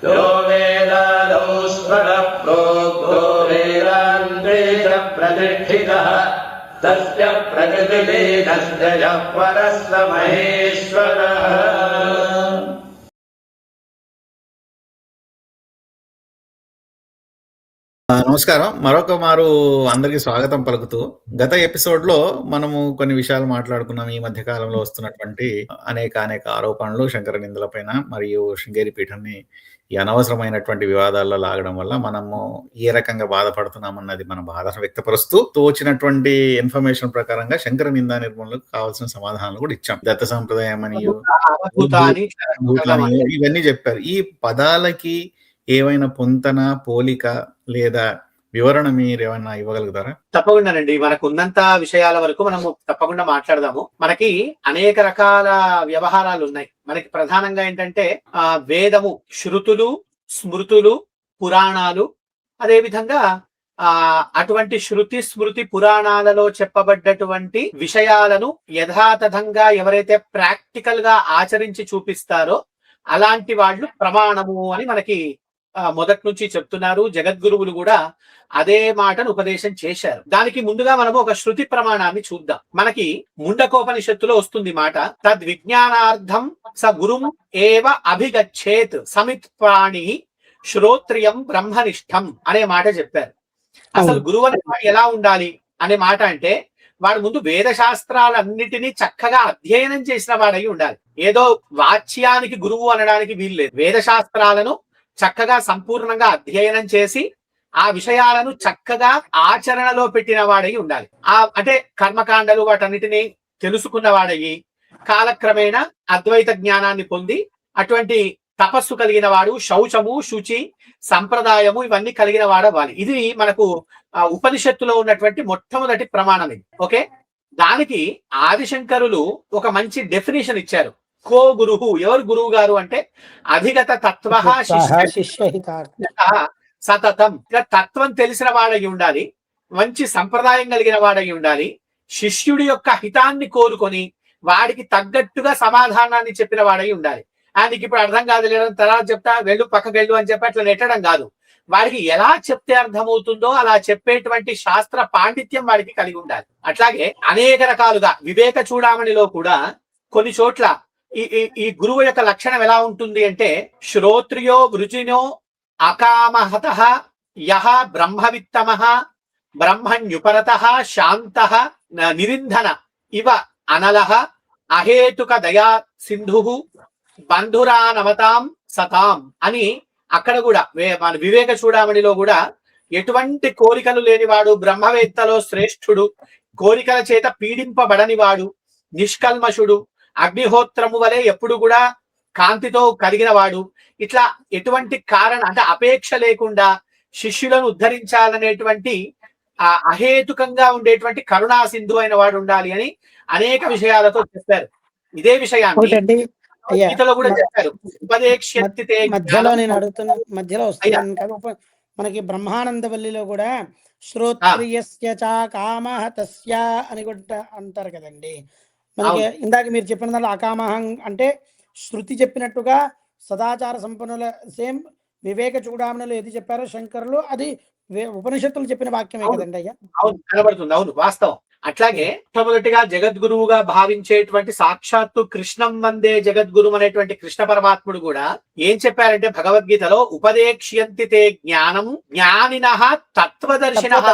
यो वेदादौ स्वरः प्रोक्तो वेदान्ते च प्रतिष्ठितः तस्य प्रकृतिभेदस्य यः परः स महेश्वरः। నమస్కారం. మరొక మారు అందరికీ స్వాగతం పలుకుతూ, గత ఎపిసోడ్ లో మనము కొన్ని విషయాలు మాట్లాడుకున్నాం. ఈ మధ్య కాలంలో వస్తున్నటువంటి అనేక ఆరోపణలు శంకర నిందలపైన, మరియు శృంగేరి పీఠాన్ని ఈ అనవసరమైనటువంటి వివాదాల్లో లాగడం వల్ల మనము ఏ రకంగా బాధపడుతున్నామన్నది మన బాధను వ్యక్తపరుస్తూ, తోచినటువంటి ఇన్ఫర్మేషన్ ప్రకారంగా శంకర నిందా నిర్మూలనకు కావాల్సిన సమాధానాలు కూడా ఇచ్చాం. దత్త సంప్రదాయం అని ఇవన్నీ చెప్పారు. ఈ పదాలకి ఏమైనా పొంతన, పోలిక లేదా వివరణ మీరు ఏమైనా ఇవ్వగలుగుతారా? తప్పకుండానండి. మనకు ఉన్నంత విషయాల వరకు మనము తప్పకుండా మాట్లాడదాము. మనకి అనేక రకాల వ్యవహారాలు ఉన్నాయి. మనకి ప్రధానంగా ఏంటంటే వేదము, శృతులు, స్మృతులు, పురాణాలు, అదే విధంగా అటువంటి శృతి, స్మృతి, పురాణాలలో చెప్పబడ్డటువంటి విషయాలను యథాతథంగా ఎవరైతే ప్రాక్టికల్ గా ఆచరించి చూపిస్తారో అలాంటి వాళ్ళు ప్రమాణము అని మనకి మొదటి నుంచి చెప్తున్నారు. జగద్గురువులు కూడా అదే మాటను ఉపదేశం చేశారు. దానికి ముందుగా మనము ఒక శృతి ప్రమాణాన్ని చూద్దాం. మనకి ముండకోపనిషత్తులో వస్తుంది మాట, తద్విజ్ఞానార్థం స గురుం ఏవ అభిగచ్చేత్ సమిత్ ప్రాణి శ్రోత్రియం బ్రహ్మనిష్టం అనే మాట చెప్పారు. అసలు గురువు అనే ఎలా ఉండాలి అనే మాట అంటే, వాడు ముందు వేద శాస్త్రాలన్నిటినీ చక్కగా అధ్యయనం చేసిన వాడై ఉండాలి. ఏదో వాచ్యానికి గురువు అనడానికి వీల్లేదు. వేద శాస్త్రాలను చక్కగా సంపూర్ణంగా అధ్యయనం చేసి ఆ విషయాలను చక్కగా ఆచరణలో పెట్టిన వాడై ఉండాలి. అంటే కర్మకాండలు వాటన్నిటిని తెలుసుకున్న వాడయ్యి కాలక్రమేణా అద్వైత జ్ఞానాన్ని పొంది అటువంటి తపస్సు కలిగిన వాడు, శౌచము, శుచి, సంప్రదాయము ఇవన్నీ కలిగిన వాడవ్వాలి. ఇది మనకు ఉపనిషత్తులో ఉన్నటువంటి మొట్టమొదటి ప్రమాణం ఇది. ఓకే, దానికి ఆదిశంకరులు ఒక మంచి డెఫినేషన్ ఇచ్చారు. కో గురువు, ఎవరు గురువు గారు అంటే అధిగత తత్వ సతతం. తత్వం తెలిసిన వాడై ఉండాలి, మంచి సంప్రదాయం కలిగిన వాడై ఉండాలి, శిష్యుడి యొక్క హితాన్ని కోరుకొని వాడికి తగ్గట్టుగా సమాధానాన్ని చెప్పిన వాడై ఉండాలి. ఆయనకి ఇప్పుడు అర్థం కాదు లేదని తర్వాత చెప్తా, వెళ్ళు పక్కకు వెళ్ళు అని చెప్పి అట్లా నెట్టడం కాదు. వాడికి ఎలా చెప్తే అర్థమవుతుందో అలా చెప్పేటువంటి శాస్త్ర పాండిత్యం వాడికి కలిగి ఉండాలి. అట్లాగే అనేక రకాలుగా వివేక చూడామణిలో కూడా కొన్ని చోట్ల ఈ గురువు యొక్క లక్షణం ఎలా ఉంటుంది అంటే, శ్రోత్రియో వృజినో అకామహతః యః బ్రహ్మవిత్తమః బ్రహ్మణ్యుపరతః శాంతః నిరింధన ఇవ అనలః అహేతుక దయా సింధుః బంధురానమతాం సతాం అని అక్కడ కూడా మన వివేక చూడామణిలో కూడా ఎటువంటి కోరికలు లేనివాడు, బ్రహ్మవేత్తలో శ్రేష్ఠుడు, కోరికల చేత పీడింపబడనివాడు, నిష్కల్మషుడు, అగ్నిహోత్రము వలె ఎప్పుడు కూడా కాంతితో కలిగిన వాడు, ఇట్లా ఎటువంటి అంటే అపేక్ష లేకుండా శిష్యులను ఉద్ధరించాలనేటువంటి అహేతుకంగా ఉండేటువంటి కరుణా సింధు అయిన వాడు ఉండాలి అని అనేక విషయాలతో చెప్పారు. ఇదే విషయాన్ని గీతలో కూడా చెప్పారు. మధ్యలో నేను అడుగుతున్నా, మధ్యలో వస్తున్నాను. మనకి బ్రహ్మానందవల్లిలో కూడా శ్రోత్రియస్య చ కామః తస్య అని కూడా అంటారు కదండి. మనకి ఇందాక మీరు చెప్పిన దాంట్లో అకామహం అంటే శృతి చెప్పినట్టుగా సదాచార సంపన్నుల సేమ్ వివేక చూడామణిలో ఏది చెప్పారో శంకరులు అది ఉపనిషత్తులు చెప్పిన వాక్యమే కదండి అయ్యా. అవును, కనబడుతుంది. అవును, వాస్తవం. అట్లాగే మొట్టమొదటిగా జగద్గురువుగా భావించేటువంటి సాక్షాత్తు కృష్ణం వందే జగద్గురు అనేటువంటి కృష్ణ పరమాత్ముడు కూడా ఏం చెప్పారంటే భగవద్గీతలో, ఉపదేక్ష్యంతి తే జ్ఞానం జ్ఞానినః తత్వదర్శినః.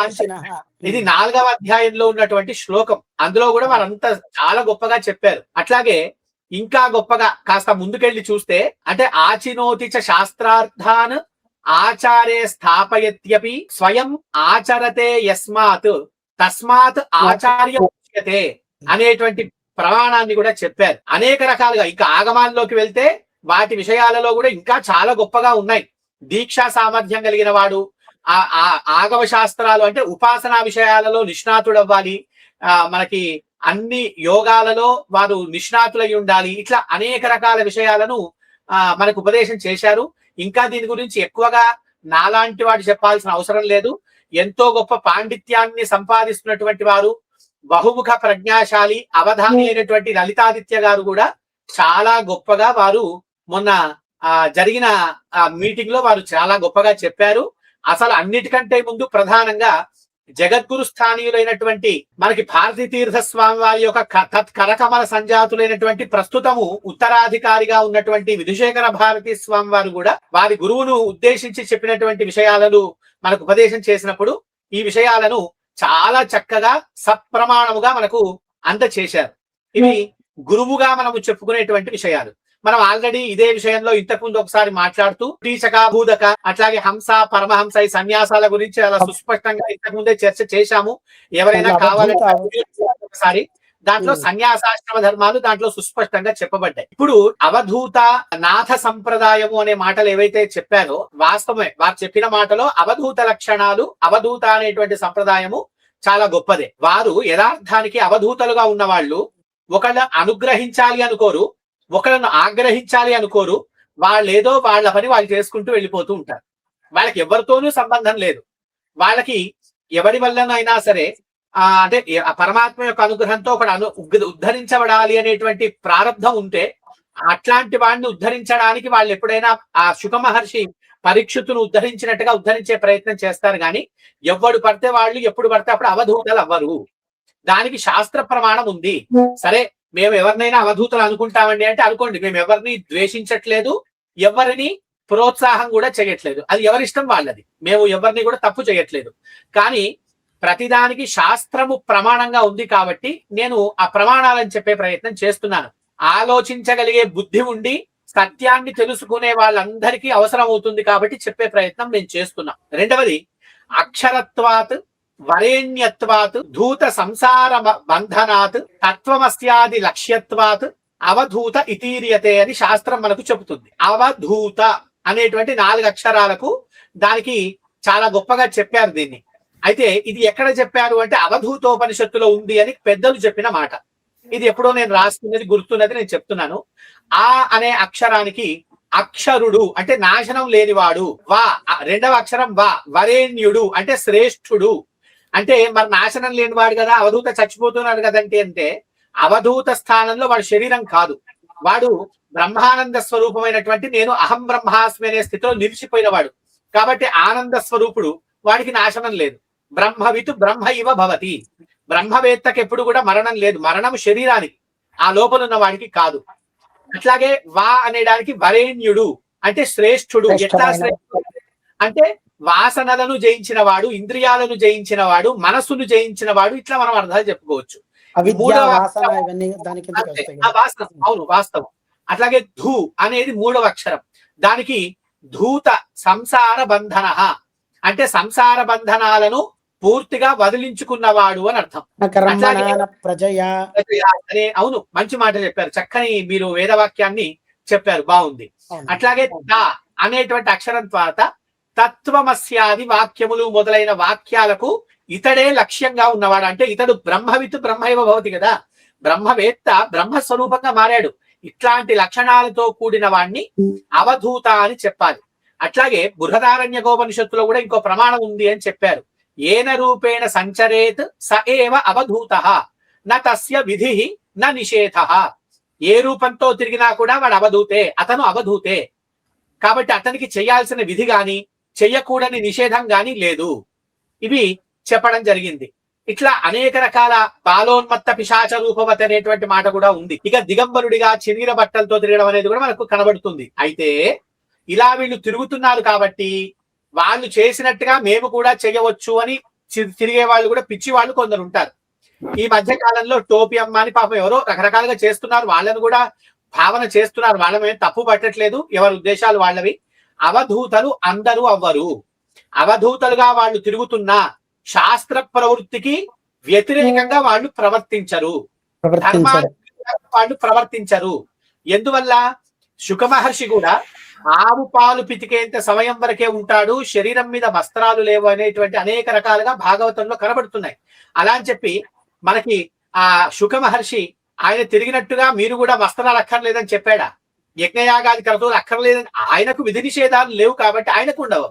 ఇది 4వ అధ్యాయంలో ఉన్నటువంటి శ్లోకం. అందులో కూడా వారంతా చాలా గొప్పగా చెప్పారు. అట్లాగే ఇంకా గొప్పగా కాస్త ముందుకెళ్లి చూస్తే, అంటే ఆచినోతి చ శాస్త్రార్థాన్ ఆచారే స్థాపయత్యపి స్వయం ఆచరతే యస్మాత్ తస్మాత్ ఆచార్య ఉచ్యతే అనేటువంటి ప్రమాణాన్ని కూడా చెప్పారు. అనేక రకాలుగా ఇంకా ఆగమాల్లోకి వెళ్తే వాటి విషయాలలో కూడా ఇంకా చాలా గొప్పగా ఉన్నాయి. దీక్షా సామర్థ్యం కలిగిన వాడు, ఆగమ శాస్త్రాలు అంటే ఉపాసనా విషయాలలో నిష్ణాతుడవ్వాలి, మనకి అన్ని యోగాలలో వారు నిష్ణాతులై ఉండాలి. ఇట్లా అనేక రకాల విషయాలను మనకు ఉపదేశం చేశారు. ఇంకా దీని గురించి ఎక్కువగా నాలాంటి వాడు చెప్పాల్సిన అవసరం లేదు. ఎంతో గొప్ప పాండిత్యాన్ని సంపాదిస్తున్నటువంటి వారు, బహుముఖ ప్రజ్ఞాశాలి అవధాని అయినటువంటి లలితాదిత్య గారు కూడా చాలా గొప్పగా వారు మొన్న జరిగిన మీటింగ్ లో వారు చాలా గొప్పగా చెప్పారు. అసలు అన్నిటికంటే ముందు ప్రధానంగా జగద్గురు స్థానీయులైనటువంటి మనకి భారతీ తీర్థ స్వామి వారి యొక్క కరకమల సంజాతులైనటువంటి ప్రస్తుతము ఉత్తరాధికారిగా ఉన్నటువంటి విధుశేఖర భారతీ స్వామి వారు కూడా వారి గురువును ఉద్దేశించి చెప్పినటువంటి విషయాలను మనకు ఉపదేశం చేసినప్పుడు ఈ విషయాలను చాలా చక్కగా సప్రమాణముగా మనకు అందచేశారు. ఇవి గురువుగా మనము చెప్పుకునేటువంటి విషయాలు. మనం ఆల్రెడీ ఇదే విషయంలో ఇంతకుముందు ఒకసారి మాట్లాడుతూ టీచక భూదక అట్లాగే హంస పరమహంస ఈ సన్యాసాల గురించి అలా సుస్పష్టంగా ఇంతకుముందే చర్చ చేశాము. ఎవరైనా కావాలంటే ఒకసారి దాంట్లో సన్యాసాశ్రమ ధర్మాలు దాంట్లో సుస్పష్టంగా చెప్పబడ్డాయి. ఇప్పుడు అవధూత నాథ సంప్రదాయము అనే మాటలు ఏవైతే చెప్పారో వాస్తవమే. వారు చెప్పిన మాటలో అవధూత లక్షణాలు అవధూత అనేటువంటి సంప్రదాయము చాలా గొప్పదే. వారు యథార్థానికి అవధూతలుగా ఉన్న వాళ్ళు ఒకళ్ళ అనుగ్రహించాలి అనుకోరు, ఒకళ్ళను ఆగ్రహించాలి అనుకోరు. వాళ్ళేదో వాళ్ళ పని వాళ్ళు చేసుకుంటూ వెళ్ళిపోతూ ఉంటారు. వాళ్ళకి ఎవరితోనూ సంబంధం లేదు. వాళ్ళకి ఎవరి వల్లనైనా సరే అంటే పరమాత్మ యొక్క అనుగ్రహంతో ఒకడు ఉద్ధరించబడాలి అనేటువంటి ప్రారంధం ఉంటే అట్లాంటి వాడిని ఉద్ధరించడానికి వాళ్ళు ఎప్పుడైనా ఆ శుక మహర్షి పరీక్షితును ఉద్ధరించినట్టుగా ఉద్ధరించే ప్రయత్నం చేస్తారు. కానీ ఎవడు పడితే వాళ్ళు ఎప్పుడు పడితే అప్పుడు అవధూతలు అవ్వరు. దానికి శాస్త్ర ప్రమాణం ఉంది. సరే మేము ఎవరినైనా అవధూతలు అనుకుంటామండి అంటే అనుకోండి. మేము ఎవరిని ద్వేషించట్లేదు, ఎవరిని ప్రోత్సాహం కూడా చేయట్లేదు. అది ఎవరిష్టం వాళ్ళది. మేము ఎవరిని కూడా తప్పు చేయట్లేదు. కానీ ప్రతిదానికి శాస్త్రము ప్రమాణంగా ఉంది కాబట్టి నేను ఆ ప్రమాణాలని చెప్పే ప్రయత్నం చేస్తున్నాను. ఆలోచించగలిగే బుద్ధి ఉండి సత్యాన్ని తెలుసుకునే వాళ్ళందరికీ అవసరం అవుతుంది కాబట్టి చెప్పే ప్రయత్నం నేను చేస్తున్నాం. రెండవది అక్షరత్వాత్ వరేణ్యత్వాత్ ధూత సంసార బంధనాత్ తత్వమస్యాది లక్ష్యత్వాత్ అవధూత ఇతీరియతే అని శాస్త్రం మనకు చెబుతుంది. అవధూత అనేటువంటి 4 అక్షరాలకు దానికి చాలా గొప్పగా చెప్పారు దీన్ని. అయితే ఇది ఎక్కడ చెప్పారు అంటే అవధూతోపనిషత్తులో ఉంది అని పెద్దలు చెప్పిన మాట. ఇది ఎప్పుడో నేను రాసుకున్నది గుర్తున్నది నేను చెప్తున్నాను. ఆ అనే అక్షరానికి అక్షరుడు అంటే నాశనం లేనివాడు, వా రెండవ అక్షరం వా వరేణ్యుడు అంటే శ్రేష్ఠుడు. అంటే మరి నాశనం లేనివాడు కదా, అవధూత చచ్చిపోతున్నాడు కదంటే అంటే అవధూత స్థానంలో వాడు శరీరం కాదు, వాడు బ్రహ్మానంద స్వరూపమైనటువంటి నేను అహం బ్రహ్మాస్మి అనే స్థితిలో నిలిచిపోయినవాడు. కాబట్టి ఆనంద స్వరూపుడు, వాడికి నాశనం లేదు. బ్రహ్మవితు బ్రహ్మ ఇవ భవతి. బ్రహ్మవేత్తకి ఎప్పుడు కూడా మరణం లేదు. మరణం శరీరానికి, ఆ లోపల ఉన్న వాడికి కాదు. అట్లాగే వా అనేదానికి వరేణ్యుడు అంటే శ్రేష్ఠుడు. ఎట్లా శ్రేష్ఠుడు అంటే వాసనలను జయించిన వాడు, ఇంద్రియాలను జయించిన వాడు, మనస్సును జయించిన వాడు. ఇట్లా మనం అర్థాలు చెప్పుకోవచ్చు. అవును, వాస్తవం. అట్లాగే ధూ అనేది 3వ అక్షరం. దానికి ధూత సంసార బంధన అంటే సంసార బంధనాలను పూర్తిగా వదిలించుకున్నవాడు అని అర్థం. అనే అవును, మంచి మాట చెప్పారు. చక్కని మీరు వేదవాక్యాన్ని చెప్పారు, బాగుంది. అట్లాగే తా అనేటువంటి అక్షరం తర్వాత తత్వమస్యాది వాక్యములు మొదలైన వాక్యాలకు ఇతడే లక్ష్యంగా ఉన్నవాడు. అంటే ఇతడు బ్రహ్మవిత్ బ్రహ్మైవ భవతి కదా, బ్రహ్మవేత్త బ్రహ్మస్వరూపంగా మారాడు. ఇట్లాంటి లక్షణాలతో కూడిన వాణ్ణి అవధూత అని చెప్పాలి. అట్లాగే బృహదారణ్యకోపనిషత్తులో కూడా ఇంకో ప్రమాణం ఉంది అని చెప్పారు. ఏన రూపేణ సంచరేత్ స ఏవ అవధూతః న తస్య విధిః న నిషేధః. ఏ రూపంతో తిరిగినా కూడా వాడు అవధూతే, అతను అవధూతే. కాబట్టి అతనికి చేయాల్సిన విధి గాని చెయ్యకూడని నిషేధం గాని లేదు. ఇవి చెప్పడం జరిగింది. ఇట్లా అనేక రకాల బాలోన్మత్త పిశాచ రూపవతి అనేటువంటి మాట కూడా ఉంది. ఇక దిగంబరుడిగా చినిగిన బట్టలతో తిరగడం అనేది కూడా మనకు కనబడుతుంది. అయితే ఇలా వీళ్ళు తిరుగుతున్నారు కాబట్టి వాళ్ళు చేసినట్టుగా మేము కూడా చేయవచ్చు అని తిరిగే వాళ్ళు కూడా పిచ్చి వాళ్ళు కొందరు ఉంటారు. ఈ మధ్య కాలంలో టోపీ అమ్మ అని పాపం ఎవరో రకరకాలుగా చేస్తున్నారు. వాళ్ళను కూడా భావన చేస్తున్నారు. వాళ్ళమేం తప్పు పట్టట్లేదు, ఎవరి ఉద్దేశాలు వాళ్ళవి. అవధూతలు అందరూ అవ్వరు. అవధూతలుగా వాళ్ళు తిరుగుతున్నా శాస్త్ర ప్రవృత్తికి వ్యతిరేకంగా వాళ్ళు ప్రవర్తించరు, వాళ్ళు ప్రవర్తించరు. ఎందువల్ల? శుక మహర్షి కూడా ఆవు పాలు పితికేంత సమయం వరకే ఉంటాడు, శరీరం మీద వస్త్రాలు లేవు అనేటువంటి అనేక రకాలుగా భాగవతంలో కనబడుతున్నాయి. అలా అని చెప్పి మనకి ఆ శుక మహర్షి ఆయన తిరిగినట్టుగా మీరు కూడా వస్త్రాలు అక్కర్లేదని చెప్పాడా? యజ్ఞయాగాది క్రతువులు అక్కర్లేదని ఆయనకు విధి నిషేధాలు లేవు కాబట్టి ఆయనకు ఉండవు.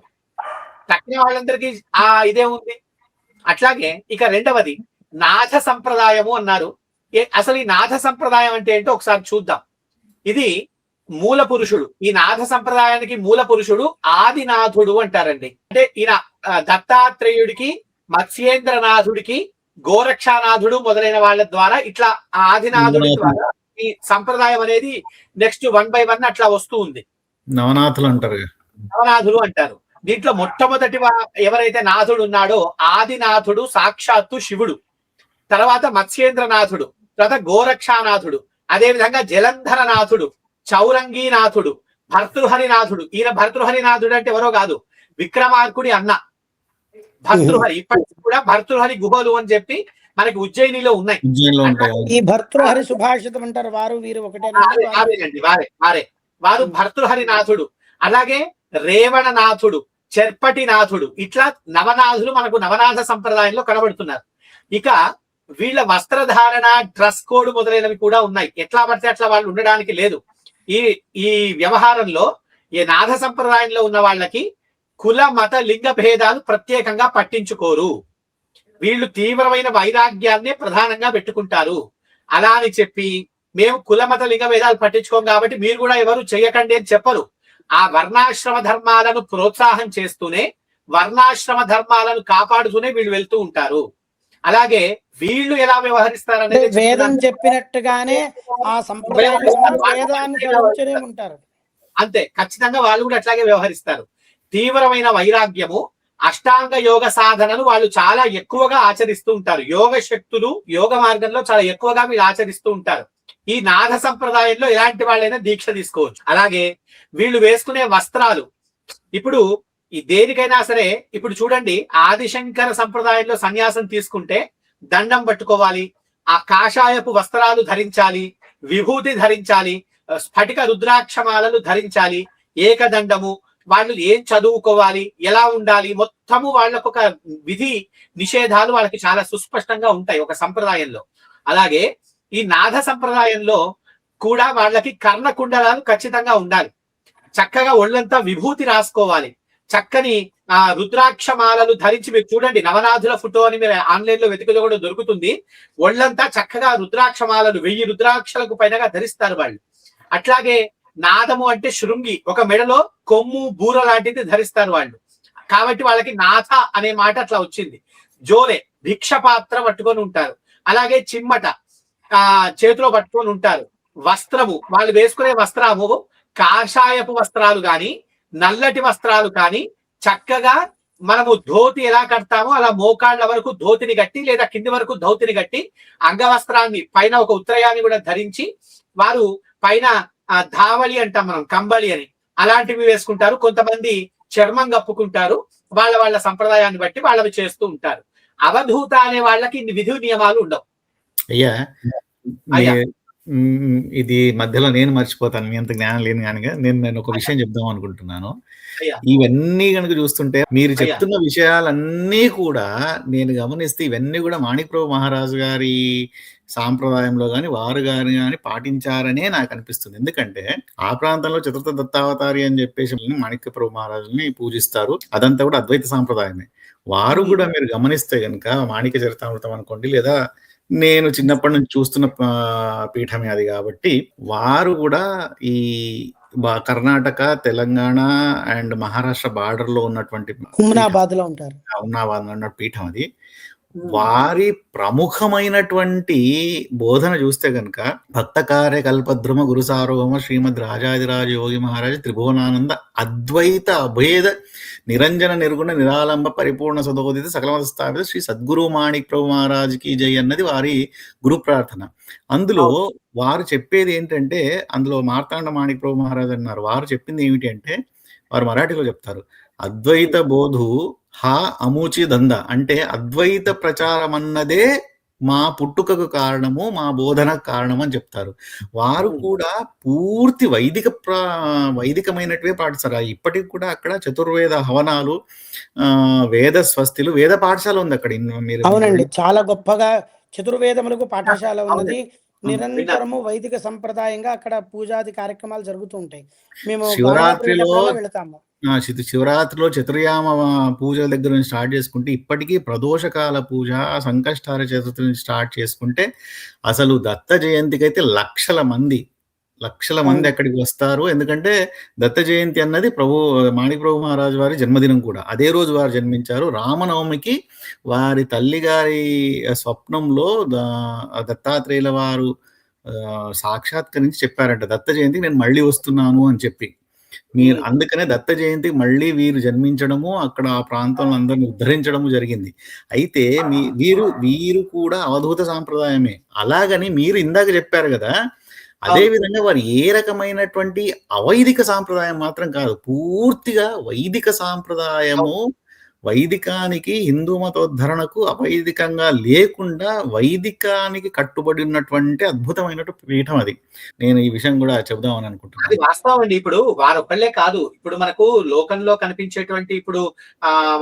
తక్కిన వాళ్ళందరికీ ఇదే ఉంది. అట్లాగే ఇక రెండవది నాథ సంప్రదాయము అన్నారు. అసలు ఈ నాథ సంప్రదాయం అంటే ఏంటో ఒకసారి చూద్దాం. ఇది మూల పురుషుడు. ఈ నాథ సంప్రదాయానికి మూల పురుషుడు ఆదినాథుడు అంటారండి. అంటే ఈయన దత్తాత్రేయుడికి, మత్స్యేంద్రనాథుడికి, గోరక్షానాథుడు మొదలైన వాళ్ళ ద్వారా ఇట్లా ఆదినాథుడి ద్వారా ఈ సంప్రదాయం అనేది నెక్స్ట్ 1 by 1 అట్లా వస్తూ ఉంది. నవనాథులు అంటారు. నవనాథులు అంటారు. దీంట్లో మొట్టమొదటి ఎవరైతే నాథుడు ఉన్నాడో ఆదినాథుడు సాక్షాత్తు శివుడు, తర్వాత మత్స్యేంద్రనాథుడు, తర్వాత గోరక్షానాథుడు, అదే విధంగా జలంధరనాథుడు, చౌరంగీనాథుడు, భర్తృహరినాథుడు. ఈయన భర్తృహరినాథుడు అంటే ఎవరో కాదు, విక్రమార్కుడి అన్న భర్తృహరి. ఇప్పటికి కూడా భర్తృహరి గుహలు అని చెప్పి మనకి ఉజ్జయినిలో ఉన్నాయి. ఈ భర్తృహరి సుభాషితం అంటారు. వారు వీరు ఒకటే, వారు భర్తృహరినాథుడు. అలాగే రేవణనాథుడు, చెర్పటినాథుడు, ఇట్లా నవనాథులు మనకు నవనాథ సంప్రదాయంలో కనబడుతున్నారు. ఇక వీళ్ళ వస్త్రధారణ, డ్రెస్ కోడ్ మొదలైనవి కూడా ఉన్నాయి. ఎట్లా పడితే అట్లా వాళ్ళు ఉండడానికి లేదు. ఈ వ్యవహారంలో ఈ నాథ సంప్రదాయంలో ఉన్న వాళ్ళకి కుల మత లింగ భేదాలు ప్రత్యేకంగా పట్టించుకోరు. వీళ్ళు తీవ్రమైన వైరాగ్యాన్నే ప్రధానంగా పెట్టుకుంటారు. అలా అని చెప్పి మేము కుల మత లింగ భేదాలు పట్టించుకోం కాబట్టి మీరు కూడా ఎవరు చేయకండి అని చెప్పరు. ఆ వర్ణాశ్రమ ధర్మాలను ప్రోత్సాహం చేస్తూనే, వర్ణాశ్రమ ధర్మాలను కాపాడుతూనే వీళ్ళు వెళ్తూ ఉంటారు. అలాగే వీళ్ళు ఎలా వ్యవహరిస్తారనేది వేదం చెప్పినట్టుగానే ఆ సంప్రదాయాన్ని ఉంటారు. అంతే, ఖచ్చితంగా వాళ్ళు కూడా అట్లాగే వ్యవహరిస్తారు. తీవ్రమైన వైరాగ్యము, అష్టాంగ యోగ సాధనలు వాళ్ళు చాలా ఎక్కువగా ఆచరిస్తూ ఉంటారు. యోగ శక్తులు యోగ మార్గంలో చాలా ఎక్కువగా వీళ్ళు ఆచరిస్తూ ఉంటారు. ఈ నాథ సంప్రదాయంలో ఎలాంటి వాళ్ళైనా దీక్ష తీసుకోవచ్చు. అలాగే వీళ్ళు వేసుకునే వస్త్రాలు, ఇప్పుడు ఈ దేనికైనా సరే, ఇప్పుడు చూడండి ఆదిశంకర సంప్రదాయంలో సన్యాసం తీసుకుంటే దండం పట్టుకోవాలి, ఆ కాషాయపు వస్త్రాలు ధరించాలి, విభూతి ధరించాలి, స్ఫటిక రుద్రాక్షమాలలు ధరించాలి, ఏకదండము, వాళ్ళు ఏం చదువుకోవాలి, ఎలా ఉండాలి, మొత్తము వాళ్ళకు ఒక విధి నిషేధాలు వాళ్ళకి చాలా సుస్పష్టంగా ఉంటాయి ఒక సంప్రదాయంలో. అలాగే ఈ నాథ సంప్రదాయంలో కూడా వాళ్ళకి కర్ణకుండలాలు ఖచ్చితంగా ఉండాలి. చక్కగా ఒళ్ళంతా విభూతి రాసుకోవాలి, చక్కని రుద్రాక్షమాలలు ధరించి. మీరు చూడండి నవనాథుల ఫోటో అని మీరు ఆన్లైన్ లో వెతికిలో కూడా దొరుకుతుంది. ఒళ్ళంతా చక్కగా రుద్రాక్షమాలలు 1000 రుద్రాక్షలకు పైనగా ధరిస్తారు వాళ్ళు. అట్లాగే నాదము అంటే శృంగి, ఒక మెడలో కొమ్ము బూర లాంటిది ధరిస్తారు వాళ్ళు. కాబట్టి వాళ్ళకి నాథ అనే మాట అట్లా వచ్చింది. జోలే, భిక్ష పాత్ర పట్టుకొని ఉంటారు. అలాగే చిమ్మట చేతిలో పట్టుకొని ఉంటారు. వస్త్రము, వాళ్ళు వేసుకునే వస్త్రము కాషాయపు వస్త్రాలు గాని నల్లటి వస్త్రాలు కానీ, చక్కగా మనము ధోతి ఎలా కడతామో అలా మోకాళ్ళ వరకు ధోతిని కట్టి, లేదా కింది వరకు ధోతిని కట్టి, అంగవస్త్రాన్ని పైన ఒక ఉత్తరయాన్ని కూడా ధరించి, వారు పైన ధావళి అంటాం మనం, కంబళి అని, అలాంటివి వేసుకుంటారు. కొంతమంది చర్మం కప్పుకుంటారు. వాళ్ళ సంప్రదాయాన్ని బట్టి వాళ్ళవి చేస్తూ ఉంటారు. అవధూత అనే వాళ్ళకి ఇన్ని విధి నియమాలు ఉండవు. అయ్యా ఇది మధ్యలో నేను మర్చిపోతాను, మీ అంత జ్ఞానం లేని కానీ నేను ఒక విషయం చెప్దాం అనుకుంటున్నాను. ఇవన్నీ కనుక చూస్తుంటే మీరు చెప్తున్న విషయాలన్నీ కూడా నేను గమనిస్తే ఇవన్నీ కూడా మాణిక్యప్రభు మహారాజు గారి సాంప్రదాయంలో కానీ వారు గాని కానీ పాటించారనే నాకు అనిపిస్తుంది. ఎందుకంటే ఆ ప్రాంతంలో చతుర్థ దత్తావతారి అని చెప్పేసి మాణిక్యప్రభు మహారాజుని పూజిస్తారు. అదంతా కూడా అద్వైత సాంప్రదాయమే. వారు కూడా మీరు గమనిస్తే కనుక మాణిక్య చరితామృతం అనుకోండి, లేదా నేను చిన్నప్పటి నుంచి చూస్తున్న పీఠమే అది కాబట్టి, వారు కూడా ఈ కర్ణాటక, తెలంగాణ అండ్ మహారాష్ట్ర బార్డర్ లో ఉన్నటువంటి హుమ్నాబాద్ లో ఉంటారు. హుమ్నాబాద్ లో ఉన్న పీఠం అది. వారి ప్రముఖమైనటువంటి బోధన చూస్తే కనుక భక్త కార్య కల్పద్రుమ గురు సార్వభౌమ శ్రీమద్ రాజాదిరాజ యోగి మహారాజ త్రిభువనానంద అద్వైత అభేద నిరంజన నిర్గుణ నిరాలంబ పరిపూర్ణ సదోదిత సకలమత స్థాపిత శ్రీ సద్గురు మాణిక్యప్రభు మహారాజ్కి జై అన్నది వారి గురు ప్రార్థన. అందులో వారు చెప్పేది ఏంటంటే, అందులో మార్తాండ మాణిక్యప్రభు మహారాజ్ అన్నారు, వారు చెప్పింది ఏమిటి అంటే, వారు మరాఠీలో చెప్తారు, అద్వైత బోధు హా అమూచి దంద, అంటే అద్వైత ప్రచారం అన్నదే మా పుట్టుకకు కారణము, మా బోధనకు కారణం అని చెప్తారు. వారు కూడా పూర్తి వైదికమైనటివే పాటిస్తారు. ఇప్పటికి కూడా అక్కడ చతుర్వేద హవనాలు, వేద స్వస్తిలు, వేద పాఠశాల ఉంది అక్కడ. మీరు అవునండి, చాలా గొప్పగా చతుర్వేదములకు పాఠశాల ఉన్నది. నిరంతరము వైదిక సంప్రదాయంగా అక్కడ పూజాది కార్యక్రమాలు జరుగుతూ ఉంటాయి. మేము శివరాత్రిలో వెళతాము. శివరాత్రిలో చతుర్యామ పూజల దగ్గర నుంచి స్టార్ట్ చేసుకుంటే ఇప్పటికీ ప్రదోషకాల పూజ, సంకష్టార చతుర్థి నుంచి స్టార్ట్ చేసుకుంటే అసలు దత్త జయంతికి అయితే లక్షల మంది అక్కడికి వస్తారు. ఎందుకంటే దత్త జయంతి అన్నది మాణిక ప్రభు మహారాజు వారి జన్మదినం కూడా. అదే రోజు వారు జన్మించారు. రామనవమికి వారి తల్లిగారి స్వప్నంలో దత్తాత్రేయుల వారు సాక్షాత్కరించి చెప్పారంట, దత్త జయంతికి నేను మళ్ళీ వస్తున్నాను అని చెప్పి. మీరు అందుకనే దత్త జయంతి మళ్ళీ వీరు జన్మించడము, అక్కడ ఆ ప్రాంతంలో అందరిని ఉద్ధరించడము జరిగింది. అయితే వీరు కూడా అవధూత సాంప్రదాయమే. అలాగని మీరు ఇందాక చెప్పారు కదా, అదే విధంగా వారు ఏ రకమైనటువంటి అవైదిక సాంప్రదాయం మాత్రం కాదు, పూర్తిగా వైదిక సాంప్రదాయము. వైదికానికి, హిందూ మతోద్ధరణకు అవైదికంగా లేకుండా వైదికానికి కట్టుబడి ఉన్నటువంటి అద్భుతమైనటువంటి పీఠం అది. నేను ఈ విషయం కూడా చెబుదామని అనుకుంటున్నాను. అది వాస్తవం అండి. ఇప్పుడు వారొక్కళ్ళే కాదు, ఇప్పుడు మనకు లోకంలో కనిపించేటువంటి ఇప్పుడు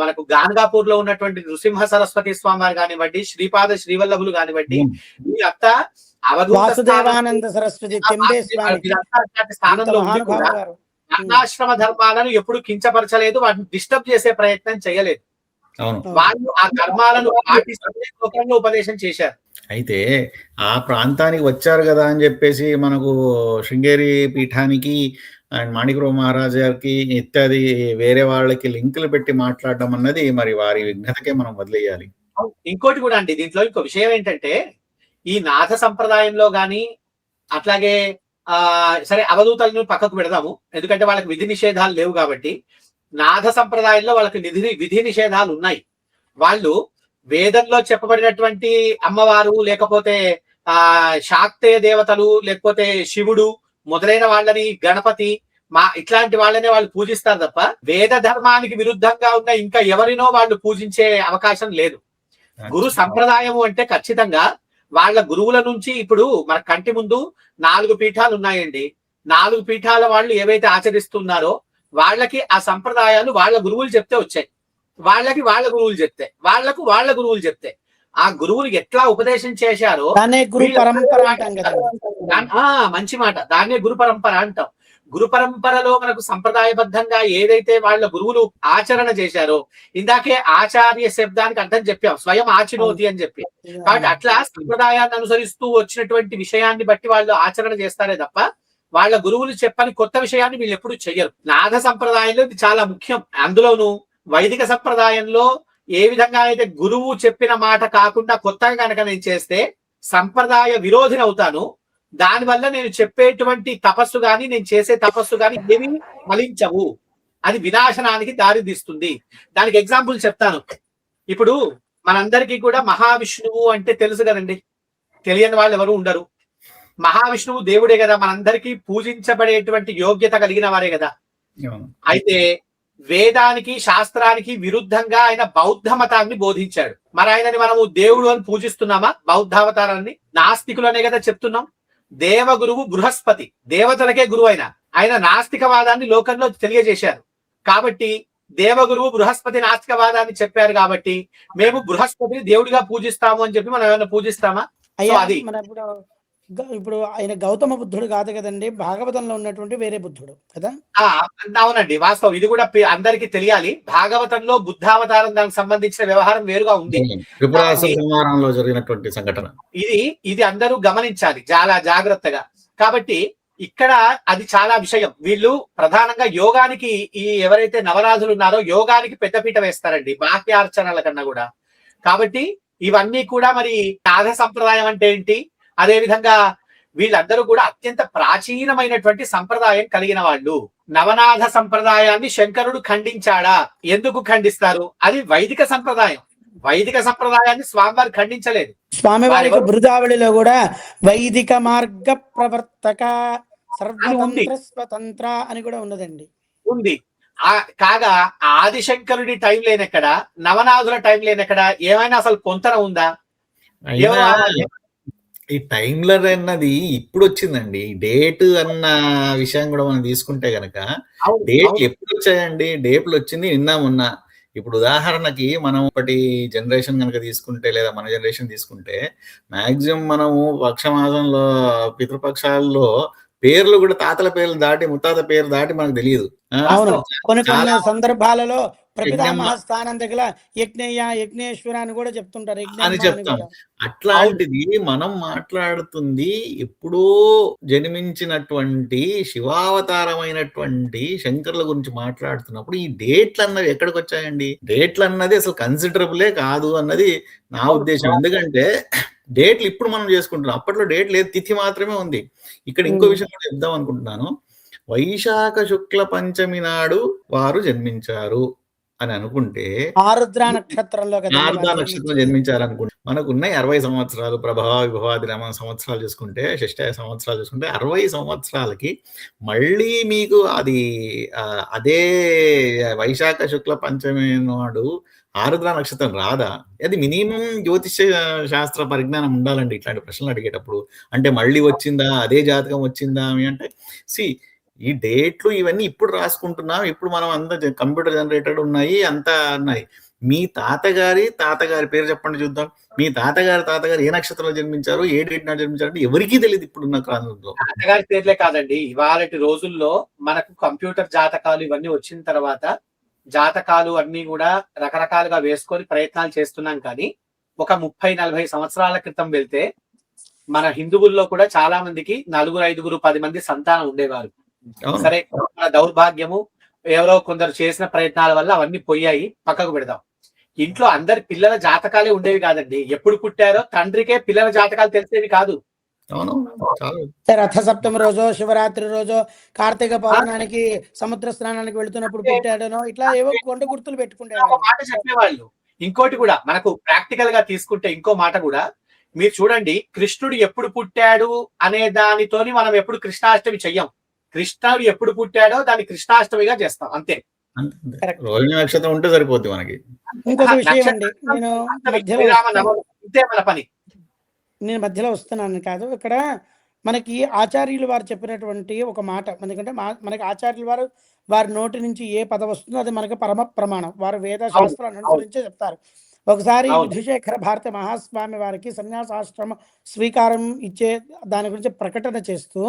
మనకు గాన్గాపూర్ లో ఉన్నటువంటి నృసింహ సరస్వతి స్వామి వారు కానివ్వండి, శ్రీపాద శ్రీవల్లభులు కానివ్వండి, వీరంతా వాసుదేవానంద సరస్వతి స్థానంలో ఉండి కూడా వర్ణాశ్రమ ధర్మాలను ఎప్పుడు కించపరచలేదు, వాటిని డిస్టర్బ్ చేసే ప్రయత్నం చేయలేదు. వాళ్ళు ఆ ధర్మాలను లోకంలో ఉపదేశం చేశారు. అయితే ఆ ప్రాంతానికి వచ్చారు కదా అని చెప్పేసి మనకు శృంగేరి పీఠానికి అండ్ మాణిక్రావు మహారాజు గారికి ఇత్యాది వేరే వాళ్ళకి లింకులు పెట్టి మాట్లాడడం అన్నది మరి వారి విఘ్నతకే మనం వదిలేయాలి. ఇంకోటి కూడా అండి, దీంట్లో ఇంకో విషయం ఏంటంటే, ఈ నాథ సంప్రదాయంలో గాని అట్లాగే సరే అవధూతలను పక్కకు పెడదాము, ఎందుకంటే వాళ్ళకి విధి నిషేధాలు లేవు కాబట్టి. నాథ సంప్రదాయంలో వాళ్ళకి విధి నిషేధాలు ఉన్నాయి. వాళ్ళు వేదంలో చెప్పబడినటువంటి అమ్మవారు, లేకపోతే శాక్తేయ దేవతలు, లేకపోతే శివుడు మొదలైన వాళ్ళని, గణపతి ఇట్లాంటి వాళ్ళనే వాళ్ళు పూజిస్తారు తప్ప వేద ధర్మానికి విరుద్ధంగా ఉన్న ఇంకా ఎవరినో వాళ్ళు పూజించే అవకాశం లేదు. గురు సంప్రదాయము అంటే ఖచ్చితంగా వాళ్ళ గురువుల నుంచి, ఇప్పుడు మన కంటి ముందు 4 పీఠాలు ఉన్నాయండి. 4 పీఠాల వాళ్ళు ఏవైతే ఆచరిస్తున్నారో వాళ్ళకి ఆ సంప్రదాయాలు వాళ్ళ గురువులు చెప్తే వచ్చాయి, వాళ్ళకి వాళ్ళ గురువులు చెప్తే, వాళ్లకు వాళ్ళ గురువులు చెప్తే, ఆ గురువులు ఎట్లా ఉపదేశం చేశారో మంచి మాట, దాన్నే గురు పరంపర అంటాం. గురు పరంపరలో మనకు సంప్రదాయబద్ధంగా ఏదైతే వాళ్ళ గురువులు ఆచరణ చేశారో, ఇందాకే ఆచార్య శబ్దానికి అర్థం చెప్పాం, స్వయం ఆచినోతి అని చెప్పి. కాబట్టి అట్లా సంప్రదాయాన్ని అనుసరిస్తూ వచ్చినటువంటి విషయాన్ని బట్టి వాళ్ళు ఆచరణ చేస్తారే తప్ప వాళ్ళ గురువులు చెప్పని కొత్త విషయాన్ని వీళ్ళు ఎప్పుడు చెయ్యరు. నాథ సంప్రదాయంలో ఇది చాలా ముఖ్యం. అందులోనూ వైదిక సంప్రదాయంలో ఏ విధంగా అయితే గురువు చెప్పిన మాట కాకుండా కొత్తగా కనుక నేను చేస్తే సంప్రదాయ విరోధిని అవుతాను. దానివల్ల నేను చెప్పేటువంటి తపస్సు గాని, నేను చేసే తపస్సు గాని ఏమి ఫలించవు, అది వినాశనానికి దారి తీస్తుంది. దానికి ఎగ్జాంపుల్ చెప్తాను. ఇప్పుడు మనందరికీ కూడా మహావిష్ణువు అంటే తెలుసు కదండి, తెలియని వాళ్ళు ఎవరు ఉండరు. మహావిష్ణువు దేవుడే కదా, మనందరికీ పూజించబడేటువంటి యోగ్యత కలిగిన వారే కదా. అయితే వేదానికి, శాస్త్రానికి విరుద్ధంగా ఆయన బౌద్ధ మతాన్ని బోధించాడు. మరి ఆయనని మనము దేవుడు అని పూజిస్తున్నామా? బౌద్ధావతారాన్ని నాస్తికులనే కదా చెప్తున్నాం. దేవగురువు బృహస్పతి, దేవతలకే గురువు ఆయన నాస్తికవాదాన్ని లోకంలో తెలియజేశారు. కాబట్టి దేవగురువు బృహస్పతి నాస్తికవాదాన్ని చెప్పారు కాబట్టి మేము బృహస్పతిని దేవుడిగా పూజిస్తాము అని చెప్పి మనం ఏమైనా పూజిస్తామా? అది ఇప్పుడు ఆయన గౌతమ బుద్ధుడు కాదు కదండి, భాగవతంలో ఉన్నటువంటి వేరే బుద్ధుడు కదా. అవునండి, వాస్తవం. ఇది కూడా అందరికీ తెలియాలి. భాగవతంలో బుద్ధావతారం దానికి సంబంధించిన వ్యవహారం వేరుగా ఉంది. జరిగినటువంటి సంఘటన ఇది అందరూ గమనించాలి చాలా జాగ్రత్తగా. కాబట్టి ఇక్కడ అది చాలా విషయం. వీళ్ళు ప్రధానంగా యోగానికి, ఈ ఎవరైతే నవరాజులు ఉన్నారో యోగానికి పెద్దపీట వేస్తారండి, బాహ్యార్చనల కన్నా కూడా. కాబట్టి ఇవన్నీ కూడా మరి నాథ సంప్రదాయం అంటే ఏంటి, అదే విధంగా వీళ్ళందరూ కూడా అత్యంత ప్రాచీనమైనటువంటి సంప్రదాయం కలిగిన వాళ్ళు. నవనాథ సంప్రదాయాన్ని శంకరుడు ఖండించాడా? ఎందుకు ఖండిస్తారు? అది వైదిక సంప్రదాయం. వైదిక సంప్రదాయాన్ని స్వామివారు ఖండించలేదు. స్వామివారి బృహదావళిలో కూడా వైదిక మార్గ ప్రవర్తక సర్వతంత్ర స్వతంత్ర అని కూడా ఉన్నదండి, ఉంది. కాగా ఆదిశంకరుడి టైం లేనెక్కడ, నవనాథుల టైం లేనెక్కడ, ఏమైనా అసలు పొంతన ఉందా? ఈ టైమ్లర్ అన్నది ఇప్పుడు వచ్చిందండి. డేట్ అన్న విషయం కూడా మనం తీసుకుంటే గనక డేట్లు ఎప్పుడు వచ్చాయండి? డేట్లు వచ్చింది నిన్న మొన్న. ఇప్పుడు ఉదాహరణకి మనం ఒకటి జనరేషన్ కనుక తీసుకుంటే, లేదా మన జనరేషన్ తీసుకుంటే, మాక్సిమం మనము పక్షమాసంలో పితృపక్షాల్లో పేర్లు కూడా తాతల పేర్లు దాటి, ముత్తాత పేరు దాటి మనకు తెలియదు. కొన్ని సందర్భాలలో ప్రపితామహ స్థానం దగ్గర యజ్ఞయ్య యజ్ఞేశ్వర అని కూడా చెప్తుంటారు, అని యజ్ఞమ్మ అని చెప్తాం. కూడా. అట్లాంటిది మనం మాట్లాడుతుంది ఎప్పుడో జన్మించినటువంటి శివావతారమైనటువంటి శంకర్ల గురించి మాట్లాడుతున్నప్పుడు ఈ డేట్లు అన్నవి ఎక్కడికి వచ్చాయండి? డేట్లు అన్నది అసలు కన్సిడరబులే కాదు అన్నది నా ఉద్దేశం. ఎందుకంటే డేట్లు ఇప్పుడు మనం చేసుకుంటున్నాం, అప్పట్లో డేట్ లేదు, తిథి మాత్రమే ఉంది. ఇక్కడ ఇంకో విషయం కూడా చెప్దాం అనుకుంటున్నాను. వైశాఖ శుక్ల పంచమి నాడు వారు జన్మించారు అని అనుకుంటే, ఆరుద్ర నక్షత్రంలో ఆరుద్ర నక్షత్రం జన్మించారు అనుకుంటే మనకున్నాయి 60 సంవత్సరాలు. ప్రభావ విభవాది రమ సంవత్సరాలు చూసుకుంటే, షష్టాయ సంవత్సరాలు చూసుకుంటే 60 సంవత్సరాలకి మళ్ళీ మీకు అది అదే వైశాఖ శుక్ల పంచమి నాడు ఆరుద్ర నక్షత్రం రాదా? అది మినిమం జ్యోతిష్య శాస్త్ర పరిజ్ఞానం ఉండాలండి ఇట్లాంటి ప్రశ్నలు అడిగేటప్పుడు. అంటే మళ్ళీ వచ్చిందా, అదే జాతకం వచ్చిందా అని అంటే, ఈ డేట్లు ఇవన్నీ ఇప్పుడు రాసుకుంటున్నాం, ఇప్పుడు మనం అంతా కంప్యూటర్ జనరేటెడ్ ఉన్నాయి, అంతా ఉన్నాయి. మీ తాతగారి పేరు చెప్పండి చూద్దాం. మీ తాతగారు ఏ నక్షత్రంలో జన్మించారు, ఏ డేట్ నాడు జన్మించారు అంటే ఎవరికీ తెలియదు ఇప్పుడున్న కాలంలో. తాతగారి పేర్లే కాదండి, ఇవాళ రోజుల్లో మనకు కంప్యూటర్ జాతకాలు ఇవన్నీ వచ్చిన తర్వాత జాతకాలు అన్ని కూడా రకరకాలుగా వేసుకొని ప్రయత్నాలు చేస్తున్నాం. కానీ ఒక 30-40 సంవత్సరాల క్రితం వెళ్తే మన హిందువుల్లో కూడా చాలా మందికి 4, 5, 10 మంది సంతానం ఉండేవారు. సరే, మన దౌర్భాగ్యము ఎవరో కొందరు చేసిన ప్రయత్నాల వల్ల అవన్నీ పోయాయి, పక్కకు పెడదాం. ఇంట్లో అందరి పిల్లల జాతకాలే ఉండేవి కాదండి. ఎప్పుడు పుట్టారో తండ్రికే పిల్లల జాతకాలు తెలిసేవి కాదు. రథ సప్తమి రోజు, శివరాత్రి రోజు, కార్తీక పౌర్ణానికి సముద్ర స్నానానికి వెళుతున్నప్పుడు పుట్టాడనో ఇట్లా ఏవో కొండ గుర్తులు పెట్టుకుంటారు, మాట చెప్పేవాళ్ళు. ఇంకోటి కూడా మనకు ప్రాక్టికల్ గా తీసుకుంటే ఇంకో మాట కూడా మీరు చూడండి, కృష్ణుడు ఎప్పుడు పుట్టాడు అనే దానితోని మనం ఎప్పుడు కృష్ణాష్టమి చెయ్యం. కృష్ణుడు ఎప్పుడు పుట్టాడో దాన్ని కృష్ణాష్టమిగా చేస్తాం, అంతే. రోహిణి నక్షత్రం ఉంటే సరిపోద్ది మనకి. ఇంకొక విషయం అండి, నేను ఇంతే మన పని. నేను మధ్యలో వస్తున్నాను కాదు, ఇక్కడ మనకి ఆచార్యులు వారు చెప్పినటువంటి ఒక మాట, ఎందుకంటే మనకి ఆచార్యులు వారు వారి నోటి నుంచి ఏ పదం వస్తుందో అది మనకి పరమ ప్రమాణం. వారు వేద శాస్త్రాన్ని అనుసరించే చెప్తారు. ఒకసారి విధుశేఖర భారత మహాస్వామి వారికి సన్యాసాశ్రమ స్వీకారం ఇచ్చే దాని గురించి ప్రకటన చేస్తూ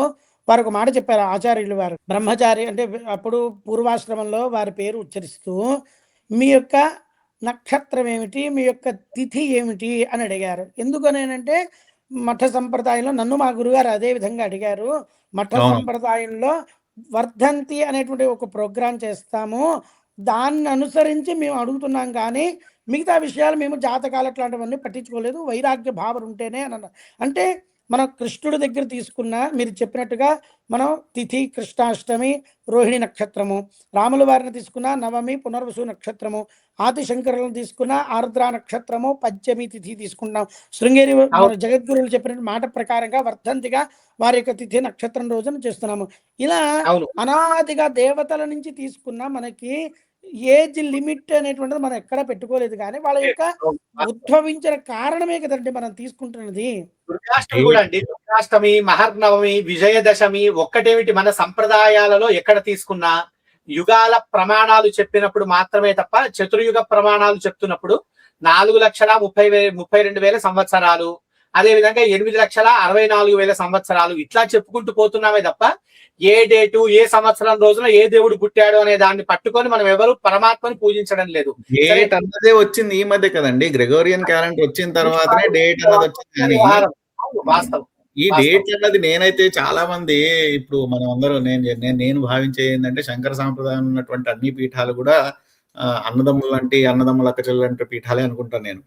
వారు ఒక మాట చెప్పారు ఆచార్యులు వారు. బ్రహ్మచారి అంటే అప్పుడు పూర్వాశ్రమంలో వారి పేరు ఉచ్చరిస్తూ మీ యొక్క నక్షత్రం ఏమిటి, మీ యొక్క తిథి ఏమిటి అని అడిగారు. ఎందుకనేనంటే మఠ సంప్రదాయంలో నన్ను మా గురుగారు అదే విధంగా అడిగారు. మఠ సంప్రదాయంలో వర్ధంతి అనేటువంటి ఒక ప్రోగ్రాం చేస్తాము, దాన్ని అనుసరించి మేము అడుగుతున్నాం, కానీ మిగతా విషయాలు మేము జాతకాలు అట్లాంటివన్నీ పట్టించుకోలేదు, వైరాగ్య భావన ఉంటేనే అని అన్నారు. అంటే మనం కృష్ణుడి దగ్గర తీసుకున్న మీరు చెప్పినట్టుగా మనం తిథి కృష్ణాష్టమి, రోహిణి నక్షత్రము, రాముల వారిని తీసుకున్న నవమి పునర్వసు నక్షత్రము, ఆదిశంకరులను తీసుకున్న ఆర్ద్ర నక్షత్రము, పంచమి తిథి తీసుకున్నాం. శృంగేరి జగద్గురువులు చెప్పిన మాట ప్రకారంగా వర్ధంతిగా వారి యొక్క తిథి నక్షత్రం రోజున చేస్తున్నాము. ఇలా అనాదిగా దేవతల నుంచి తీసుకున్న మనకి ఏజ్ లిమిట్ అనేటువంటిది మనం ఎక్కడ పెట్టుకోలేదు, కానీ వాళ్ళ యొక్క ఉద్భవించిన కారణమే కదండి మనం తీసుకుంటున్నది. దుర్గాష్టమి కూడా అండి, దుర్గాష్టమి, మహర్నవమి, విజయదశమి ఒక్కటేమిటి మన సంప్రదాయాలలో ఎక్కడ తీసుకున్నా యుగాల ప్రమాణాలు చెప్పినప్పుడు మాత్రమే తప్ప చతుర్యుగ ప్రమాణాలు చెప్తున్నప్పుడు 4,32,000 సంవత్సరాలు, అదే విధంగా 8,64,000 సంవత్సరాలు ఇట్లా చెప్పుకుంటూ పోతున్నామే తప్ప ఏ డేటు ఏ సంవత్సరం రోజున ఏ దేవుడు పుట్టాడు అనే దాన్ని పట్టుకొని మనం ఎవరు పరమాత్మని పూజించడం లేదు. డేట్ అన్నదే వచ్చింది ఈ మధ్య కదండి, గ్రెగోరియన్ క్యాలెండర్ వచ్చిన తర్వాతనే డేట్ అన్నది వచ్చింది. కానీ వాస్తవం ఈ డేట్ అన్నది నేనైతే చాలా మంది ఇప్పుడు మనం అందరూ నేను భావించే ఏంటంటే శంకర సాంప్రదాయం ఉన్నటువంటి అన్ని పీఠాలు కూడా అన్నదమ్ముల అక్కచెల్లెలు అంటే పీఠాలే అనుకుంటాను నేను.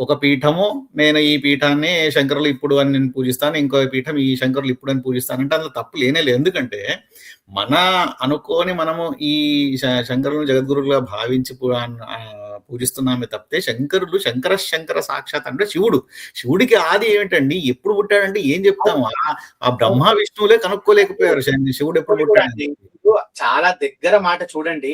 ఒక పీఠము నేను ఈ పీఠాన్ని శంకరులు ఇప్పుడు అని నేను పూజిస్తాను, ఇంకో పీఠం ఈ శంకరులు ఇప్పుడు అని పూజిస్తాను అంటే అందులో తప్పు లేనే లేదు. ఎందుకంటే మన అనుకోని మనము ఈ శంకరులను జగద్గురులుగా భావించి పూజిస్తున్నామే తప్పితే శంకర సాక్షాత్ అంటే శివుడికి ఆది ఏమిటండి, ఎప్పుడు పుట్టాడంటే ఏం చెప్తాము? ఆ బ్రహ్మ విష్ణువులే కనుక్కోలేకపోయారు శివుడు ఎప్పుడు పుట్టాడండి. చాలా దగ్గర మాట చూడండి,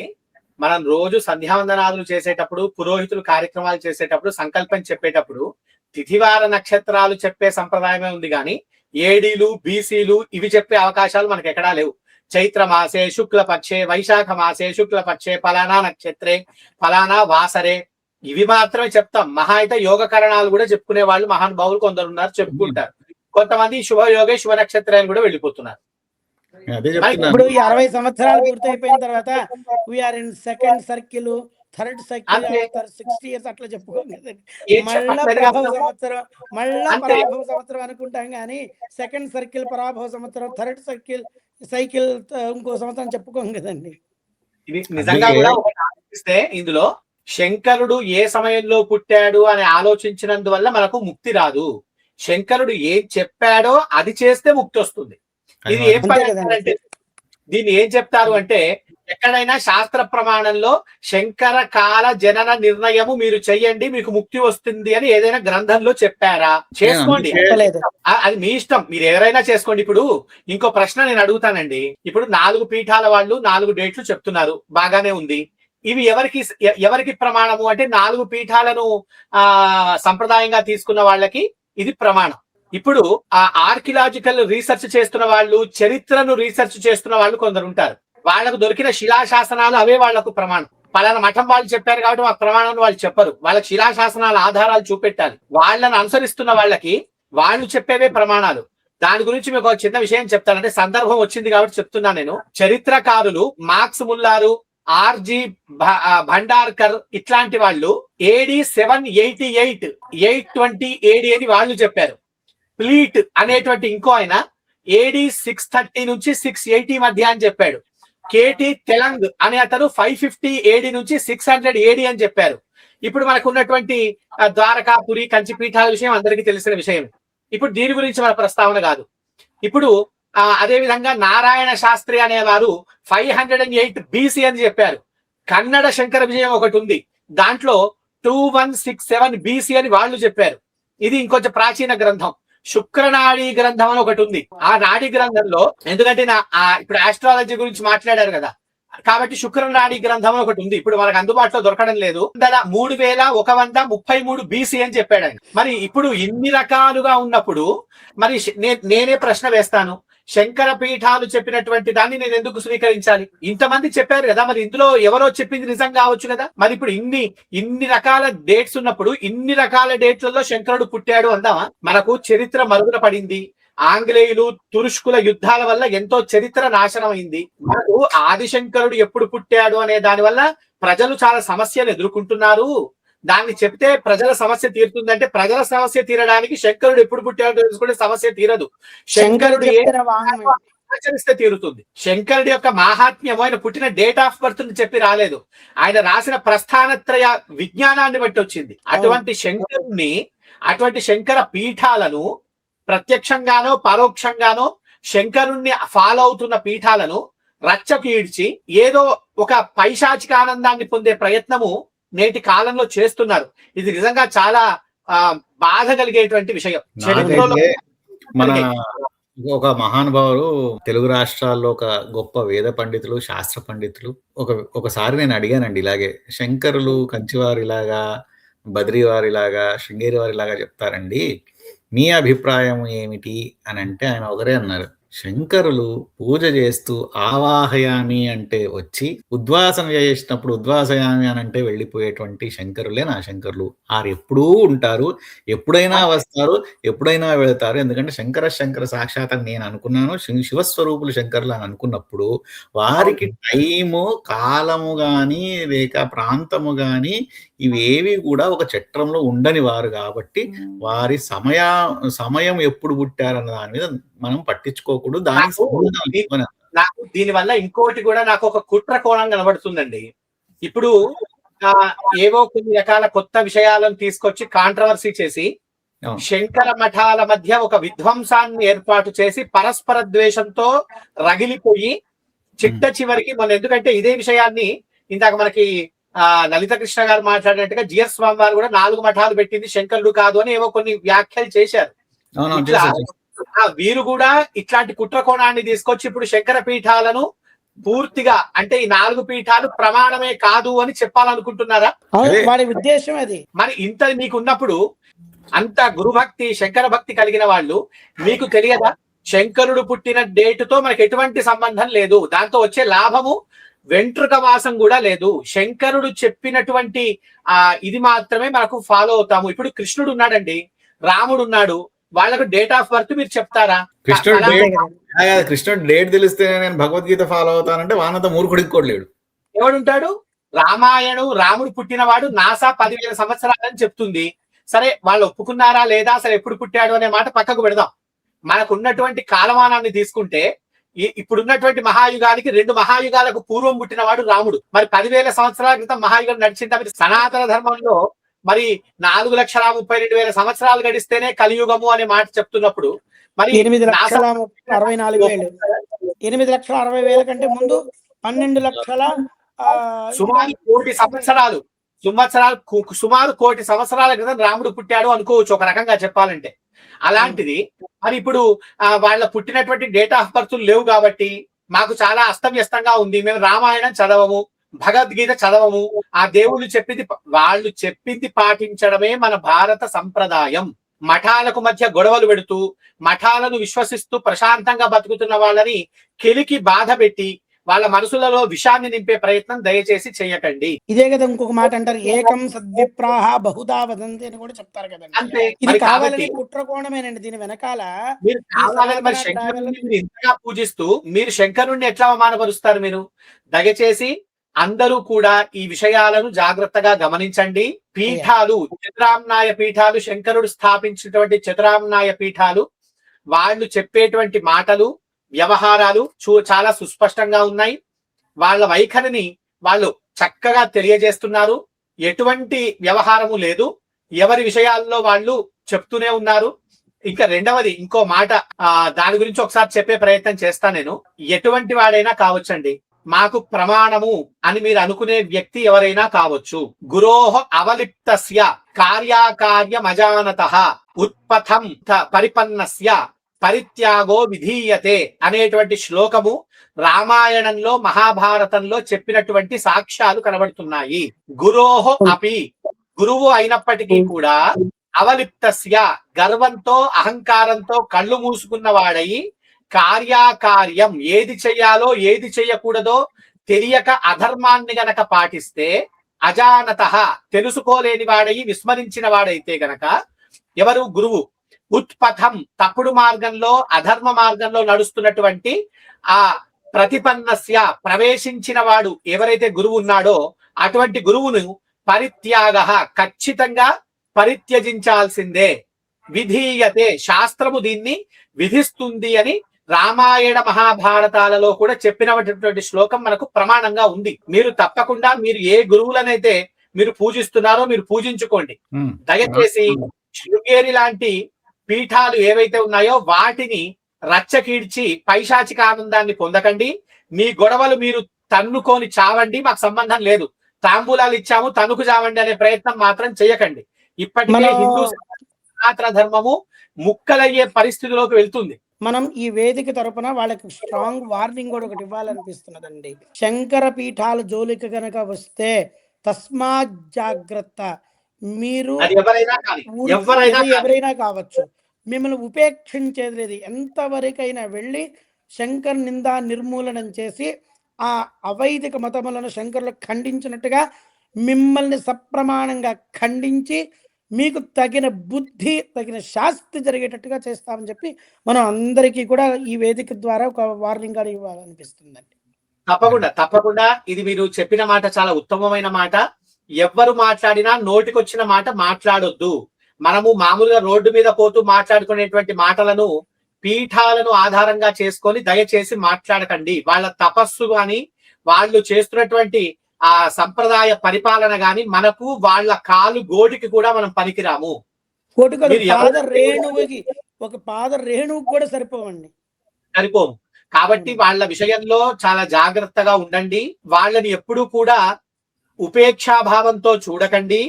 మనం రోజు సంధ్యావందనాదులు చేసేటప్పుడు, పురోహితులు కార్యక్రమాలు చేసేటప్పుడు, సంకల్పం చెప్పేటప్పుడు తిథివార నక్షత్రాలు చెప్పే సంప్రదాయమే ఉంది, కానీ ఏడీలు బీసీలు ఇవి చెప్పే అవకాశాలు మనకి ఎక్కడా లేవు. చైత్ర మాసే శుక్లపక్షే, వైశాఖ మాసే శుక్లపక్షే, ఫలానా నక్షత్రే, ఫలానా వాసరే, ఇవి మాత్రమే చెప్తాం. మహా అయితే యోగకరణాలు కూడా చెప్పుకునే వాళ్ళు మహానుభావులు కొందరు ఉన్నారు, చెప్పుకుంటారు. కొంతమంది శుభయోగే శుభ నక్షత్రాన్ని కూడా వెళ్ళిపోతున్నారు. అదే మనకి చెప్తున్నాను. ఇప్పుడు ఈ 60 సంవత్సరాలు పూర్తయిపోయిన తర్వాత we're in second circle, third circle అంతే. ఆఫ్టర్ 60 ఇయర్స్ అట్లా చెప్పుకోం కదండి. ఏం మళ్ళా చెప్పట్లేదు ప్రభవ కదా. సంవత్సరం, మళ్ళా అంతే. పరాభవ సంవత్సరం అనుకుంటాం కానీ సెకండ్ సర్కిల్ పరాభవ సంవత్సరం, థర్డ్ సైకిల్ ఇంకో సంవత్సరం చెప్పుకోం కదండి. ఇది నిజంగా అదే కూడా ఒకటి ఆలోచిస్తే ఇందులో శంకరుడు ఏ సమయంలో పుట్టాడు అని ఆలోచించినందువల్ల మనకు ముక్తి రాదు. శంకరుడు ఏం చెప్పాడో అది చేస్తే ముక్తి వస్తుంది. ఇది ఏం అంతే పని కదండి. అంటారంటే, దీన్ని ఏం చెప్తారు అంటే, ఎక్కడైనా శాస్త్ర ప్రమాణంలో శంకర కాల జనన నిర్ణయము మీరు చెయ్యండి మీకు ముక్తి వస్తుంది అని ఏదైనా గ్రంథంలో చెప్పారా? చేసుకోండి, చెప్పలేదు. అది మీ ఇష్టం, మీరు ఎవరైనా చేసుకోండి. ఇప్పుడు ఇంకో ప్రశ్న నేను అడుగుతానండి. ఇప్పుడు 4 పీఠాల వాళ్ళు 4 డేట్లు చెప్తున్నారు, బాగానే ఉంది. ఇవి ఎవరికి ప్రమాణము అంటే 4 పీఠాలను సంప్రదాయంగా తీసుకున్న వాళ్ళకి ఇది ప్రమాణం. ఇప్పుడు ఆ ఆర్కియలాజికల్ రీసెర్చ్ చేస్తున్న వాళ్ళు, చరిత్రను రీసెర్చ్ చేస్తున్న వాళ్ళు కొందరు ఉంటారు. వాళ్ళకు దొరికిన శిలాశాసనాలు అవే వాళ్లకు ప్రమాణం. పలానా మఠం వాళ్ళు చెప్పారు కాబట్టి ఆ ప్రమాణాన్ని వాళ్ళు చెప్పరు, వాళ్ళకి శిలాశాసనాల ఆధారాలు చూపెట్టాలి. వాళ్ళని అనుసరిస్తున్న వాళ్ళకి వాళ్ళు చెప్పేవే ప్రమాణాలు. దాని గురించి మీకు ఒక చిన్న విషయం చెప్తానంటే, సందర్భం వచ్చింది కాబట్టి చెప్తున్నా నేను. చరిత్రకారులు మార్క్స్ ముల్లారు, ఆర్జి భండార్కర్ ఇట్లాంటి వాళ్ళు AD 788 820 AD అని వాళ్ళు చెప్పారు. ప్లీట్ అనేటువంటి ఇంకో ఆయన AD 630 నుంచి 680 మధ్య అని చెప్పాడు. KT తెలంగ్ అనే అతను 550 AD నుంచి 600 AD అని చెప్పారు. ఇప్పుడు మనకు ఉన్నటువంటి ద్వారకాపురి కంచి పీఠాల విషయం అందరికీ తెలిసిన విషయం. ఇప్పుడు దీని గురించి మన ప్రస్తావన కాదు. ఇప్పుడు అదే విధంగా నారాయణ శాస్త్రి అనేవారు 508 BC అని చెప్పారు. కన్నడ శంకర విజయం ఒకటి ఉంది, దాంట్లో 2167 BC అని వాళ్ళు చెప్పారు. ఇది ఇంకొంచెం ప్రాచీన గ్రంథం. శుక్రనాడి గ్రంథం అని ఒకటి ఉంది. ఆ నాడి గ్రంథంలో, ఎందుకంటే ఇప్పుడు ఆస్ట్రాలజీ గురించి మాట్లాడారు కదా, కాబట్టి శుక్రనాడి గ్రంథం అని ఒకటి ఉంది. ఇప్పుడు మనకు అందుబాటులో దొరకడం లేదు. 3133 BC అని చెప్పాడు ఆయన. మరి ఇప్పుడు ఇన్ని రకాలుగా ఉన్నప్పుడు మరి నేనే ప్రశ్న వేస్తాను, శంకర పీఠాలు చెప్పినటువంటి దాన్ని నేను ఎందుకు స్వీకరించాలి? ఇంతమంది చెప్పారు కదా, మరి ఇందులో ఎవరో చెప్పింది నిజం కావచ్చు కదా. మరి ఇప్పుడు ఇన్ని రకాల డేట్స్ ఉన్నప్పుడు ఇన్ని రకాల డేట్లలో శంకరుడు పుట్టాడు అందామా? మనకు చరిత్ర మరుగున పడింది. ఆంగ్లేయులు తురుష్కుల యుద్ధాల వల్ల ఎంతో చరిత్ర నాశనం అయింది. మనకు ఆదిశంకరుడు ఎప్పుడు పుట్టాడు అనే దాని వల్ల ప్రజలు చాలా సమస్యలు ఎదుర్కొంటున్నారు. దాన్ని చెప్తే ప్రజల సమస్య తీరుతుందంటే, ప్రజల సమస్య తీరడానికి శంకరుడు ఎప్పుడు పుట్టాడో తెలుసుకుంటే సమస్య తీరదు. శంకరుడు ఆచరిస్తే తీరుతుంది. శంకరుడి యొక్క మహాత్మ్యం ఆయన పుట్టిన డేట్ ఆఫ్ బర్త్ ని చెప్పి రాలేదు, ఆయన రాసిన ప్రస్థానత్రయ విజ్ఞానాన్ని బట్టి వచ్చింది. అటువంటి శంకర పీఠాలను ప్రత్యక్షంగానో పరోక్షంగానో శంకరుణ్ణి ఫాలో అవుతున్న పీఠాలను రచ్చకు ఈడ్చి ఏదో ఒక పైశాచిక ఆనందాన్ని పొందే ప్రయత్నము నేటి కాలంలో చేస్తున్నారు. ఇది నిజంగా చాలా బాధ కలిగేటువంటి విషయం. చరిత్రలో మన ఒక మహానుభావులు తెలుగు రాష్ట్రాల్లో ఒక గొప్ప వేద పండితులు, శాస్త్ర పండితులు ఒకసారి నేను అడిగానండి ఇలాగే, శంకరులు కంచివారిలాగా, బద్రీవారిలాగా, శృంగేరి వారిలాగా చెప్తారండి, మీ అభిప్రాయం ఏమిటి అని అంటే ఆయన ఒకరే అన్నారు, శంకరులు పూజ చేస్తూ ఆవాహయామి అంటే వచ్చి, ఉద్వాసన చేసినప్పుడు ఉద్వాసయామి అని అంటే వెళ్ళిపోయేటువంటి శంకరులే నా శంకరులు. ఆరు ఎప్పుడూ ఉంటారు, ఎప్పుడైనా వస్తారు, ఎప్పుడైనా వెళతారు. ఎందుకంటే శంకర సాక్షాత్ అని నేను అనుకున్నాను, శివస్వరూపులు శంకరులు అని అనుకున్నప్పుడు వారికి టైము, కాలము గాని లేక ప్రాంతము గాని ఇవేవి కూడా ఒక చట్రంలో ఉండని వారు కాబట్టి వారి సమయం ఎప్పుడు పుట్టారన్న దాని మీద మనం పట్టించుకోకూడదు. నాకు దీనివల్ల ఇంకోటి కూడా నాకు ఒక కుట్ర కోణం కనబడుతుందండి. ఇప్పుడు ఏవో కొన్ని రకాల కొత్త విషయాలను తీసుకొచ్చి కాంట్రవర్సీ చేసి శంకర మఠాల మధ్య ఒక విధ్వంసాన్ని ఏర్పాటు చేసి పరస్పర ద్వేషంతో రగిలిపోయి చిట్ట చివరికి ఎందుకంటే ఇదే విషయాన్ని ఇందాక మనకి లలిత కృష్ణ గారు మాట్లాడినట్టుగా జిఆర్ స్వామి వారు కూడా 4 మఠాలు పెట్టింది శంకరుడు కాదు అని ఏవో కొన్ని వ్యాఖ్యలు చేశారు. వీరు కూడా ఇట్లాంటి కుట్ర కోణాన్ని తీసుకొచ్చి ఇప్పుడు శంకర పీఠాలను పూర్తిగా అంటే ఈ 4 పీఠాలు ప్రమాణమే కాదు అని చెప్పాలనుకుంటున్నారా? వారి ఉద్దేశం అది. మరి ఇంత మీకు ఉన్నప్పుడు, అంత గురుభక్తి శంకర భక్తి కలిగిన వాళ్ళు, మీకు తెలియదా శంకరుడు పుట్టిన డేటుతో మనకి ఎటువంటి సంబంధం లేదు, దాంతో వచ్చే లాభము వెంట్రుక వాసం కూడా లేదు, శంకరుడు చెప్పినటువంటి ఇది మాత్రమే మనకు ఫాలో అవుతాము. ఇప్పుడు కృష్ణుడు ఉన్నాడండి, రాముడు ఉన్నాడు, వాళ్ళకు డేట్ ఆఫ్ బర్త్ మీరు చెప్తారా? కృష్ణుడు ఫలానా డేట్ కృష్ణుడు డేట్ తెలిస్తే నేను భగవద్గీత ఫాలో అవుతానంటే వానంత మూర్ఖుడికి కూడా లేడు. ఎవడుంటాడు? రామాయణం రాముడు పుట్టినవాడు నాసా 10,000 సంవత్సరాలని చెప్తుంది. సరే వాళ్ళు ఒప్పుకున్నారా లేదా, సరే ఎప్పుడు పుట్టాడు అనే మాట పక్కకు పెడదాం. మనకున్నటువంటి కాలమానాన్ని తీసుకుంటే ఇప్పుడున్నటువంటి మహాయుగానికి 2 మహాయుగాలకు పూర్వం పుట్టినవాడు రాముడు. మరి 10,000 సంవత్సరాల క్రితం మహాయుగం నడిచిందా? మరి సనాతన ధర్మంలో మరి 4,32,000 సంవత్సరాలు గడిస్తేనే కలియుగము అనే మాట చెప్తున్నప్పుడు మరి 8,64,000 8,60,000 కంటే ముందు 12,00,000 సుమారు 1,00,00,000 సంవత్సరాలు సుమారు 1,00,00,000 సంవత్సరాల క్రితం రాముడు పుట్టాడు అనుకోవచ్చు ఒక రకంగా చెప్పాలంటే. అలాంటిది మరి ఇప్పుడు వాళ్ళ పుట్టినటువంటి డేట్ ఆఫ్ బర్త్ లేవు కాబట్టి మాకు చాలా అస్తవ్యస్తంగా ఉంది. మేము రామాయణం చదవము, భగవద్గీత చదవము, ఆ దేవుళ్ళు వాళ్ళు చెప్పింది పాటించడమే మన భారత సంప్రదాయం. మఠాలకు మధ్య గొడవలు పెడుతూ మఠాలను విశ్వసిస్తూ ప్రశాంతంగా బతుకుతున్న వాళ్ళని కెలికి బాధ పెట్టి వాళ్ళ మనసులలో విషాన్ని నింపే ప్రయత్నం దయచేసి చేయకండి. ఇదే కదా ఇంకొక మాట అంటారు, ఏకం సద్విప్రాహ బహుదా వదంతి అని కూడా చెప్తారు కదండి. అంతే. ఇది కావాలని కుట్రకోణమేనండి. దీని వెనకాల మీరు కావాలని మరి శంకరుని మీరు ఇంతగా పూజిస్తూ మీరు శంకరుణ్ణి ఎట్లా అవమానపరుస్తారు? మీరు దయచేసి అందరూ కూడా ఈ విషయాలను జాగ్రత్తగా గమనించండి. పీఠాలు, చతురామ్నాయ పీఠాలు, శంకరుడు స్థాపించినటువంటి చతురామ్నాయ పీఠాలు వాళ్ళు చెప్పేటువంటి మాటలు, వ్యవహారాలు చాలా సుస్పష్టంగా ఉన్నాయి. వాళ్ళ వైఖరిని వాళ్ళు చక్కగా తెలియజేస్తున్నారు. ఎటువంటి వ్యవహారము లేదు. ఎవరి విషయాల్లో వాళ్ళు చెప్తూనే ఉన్నారు. ఇంకా రెండవది ఇంకో మాట, దాని గురించి ఒకసారి చెప్పే ప్రయత్నం చేస్తా నేను. ఎటువంటి వాడైనా కావచ్చండి, మాకు ప్రమాణము అని మీరు అనుకునే వ్యక్తి ఎవరైనా కావచ్చు. గురోహ అవలిప్తస్య కార్యాకార్యమజానతః ఉత్పథం పరిపన్నస్య పరిత్యాగో విధీయతే అనేటువంటి శ్లోకము రామాయణంలో మహాభారతంలో చెప్పినటువంటి సాక్ష్యాలు కనబడుతున్నాయి. గురోహో అపి, గురువు అయినప్పటికీ కూడా అవలిప్తస్య గర్వంతో అహంకారంతో కళ్ళు మూసుకున్న వాడై కార్యాకార్యం ఏది చెయ్యాలో ఏది చెయ్యకూడదో తెలియక అధర్మాన్ని గనక పాటిస్తే అజానతః తెలుసుకోలేని వాడై విస్మరించిన వాడైతే గనక ఎవరు? గురువు. ఉత్పథం తప్పుడు మార్గంలో అధర్మ మార్గంలో నడుస్తున్నటువంటి ఆ ప్రతిపన్నస్య ప్రవేశించిన వాడు ఎవరైతే గురువు ఉన్నాడో అటువంటి గురువును పరిత్యాగ ఖచ్చితంగా పరిత్యజించాల్సిందే. విధీయతే శాస్త్రము దీన్ని విధిస్తుంది అని రామాయణ మహాభారతాలలో కూడా చెప్పినటువంటి శ్లోకం మనకు ప్రమాణంగా ఉంది. మీరు తప్పకుండా మీరు ఏ గురువులనైతే మీరు పూజిస్తున్నారో మీరు పూజించుకోండి. దయచేసి శృంగేరి లాంటి పీఠాలు ఏవైతే ఉన్నాయో వాటిని రచ్చకీడ్చి పైశాచిక ఆనందాన్ని పొందకండి. మీ గొడవలు మీరు తన్నుకొని చావండి, మాకు సంబంధం లేదు. తాంబూలాలు ఇచ్చాము తన్నుకు చావండి అనే ప్రయత్నం మాత్రం చేయకండి. ఇప్పటికే హిందూ సనాతన ధర్మము ముక్కలయ్యే పరిస్థితిలోకి వెళ్తుంది. మనం ఈ వేదిక తరపున వాళ్ళకి స్ట్రాంగ్ వార్నింగ్ కూడా ఒకటి ఇవ్వాలనిపిస్తున్నదండి. శంకర పీఠాల జోలికి గనక వస్తే తస్మాత్ జాగ్రత్త. మీరు ఎవరైనా కావచ్చు, మిమ్మల్ని ఉపేక్షించేది లేదు. ఎంతవరకైనా వెళ్ళి శంకర్ నిందా నిర్మూలనం చేసి ఆ అవైదిక మతములను శంకరులు ఖండించినట్టుగా మిమ్మల్ని సప్రమాణంగా ఖండించి మీకు తగిన బుద్ధి తగిన శాస్తి జరిగేటట్టుగా చేస్తామని చెప్పి మనం అందరికీ కూడా ఈ వేదిక ద్వారా ఒక వార్నింగ్ కూడా ఇవ్వాలనిపిస్తుందండి. తప్పకుండా ఇది మీరు చెప్పిన మాట చాలా ఉత్తమమైన మాట. ఎవ్వరు మాట్లాడినా నోటికొచ్చిన మాట మాట్లాడొద్దు. మనము మామూలుగా రోడ్డు మీద పోతూ మాట్లాడుకునేటువంటి మాటలను పీఠాలను ఆధారంగా చేసుకొని దయచేసి మాట్లాడకండి. వాళ్ళ తపస్సు గాని వాళ్ళు చేస్తున్నటువంటి ఆ సంప్రదాయ పరిపాలన గాని మనకు వాళ్ళ కాలు గోటికి కూడా మనం పనికిరాము. ఒక పాద రేణువుకి కూడా సరిపోము. కాబట్టి వాళ్ళ విషయంలో చాలా జాగ్రత్తగా ఉండండి. వాళ్ళని ఎప్పుడూ కూడా ఉపేక్షాభావంతో చూడకండి.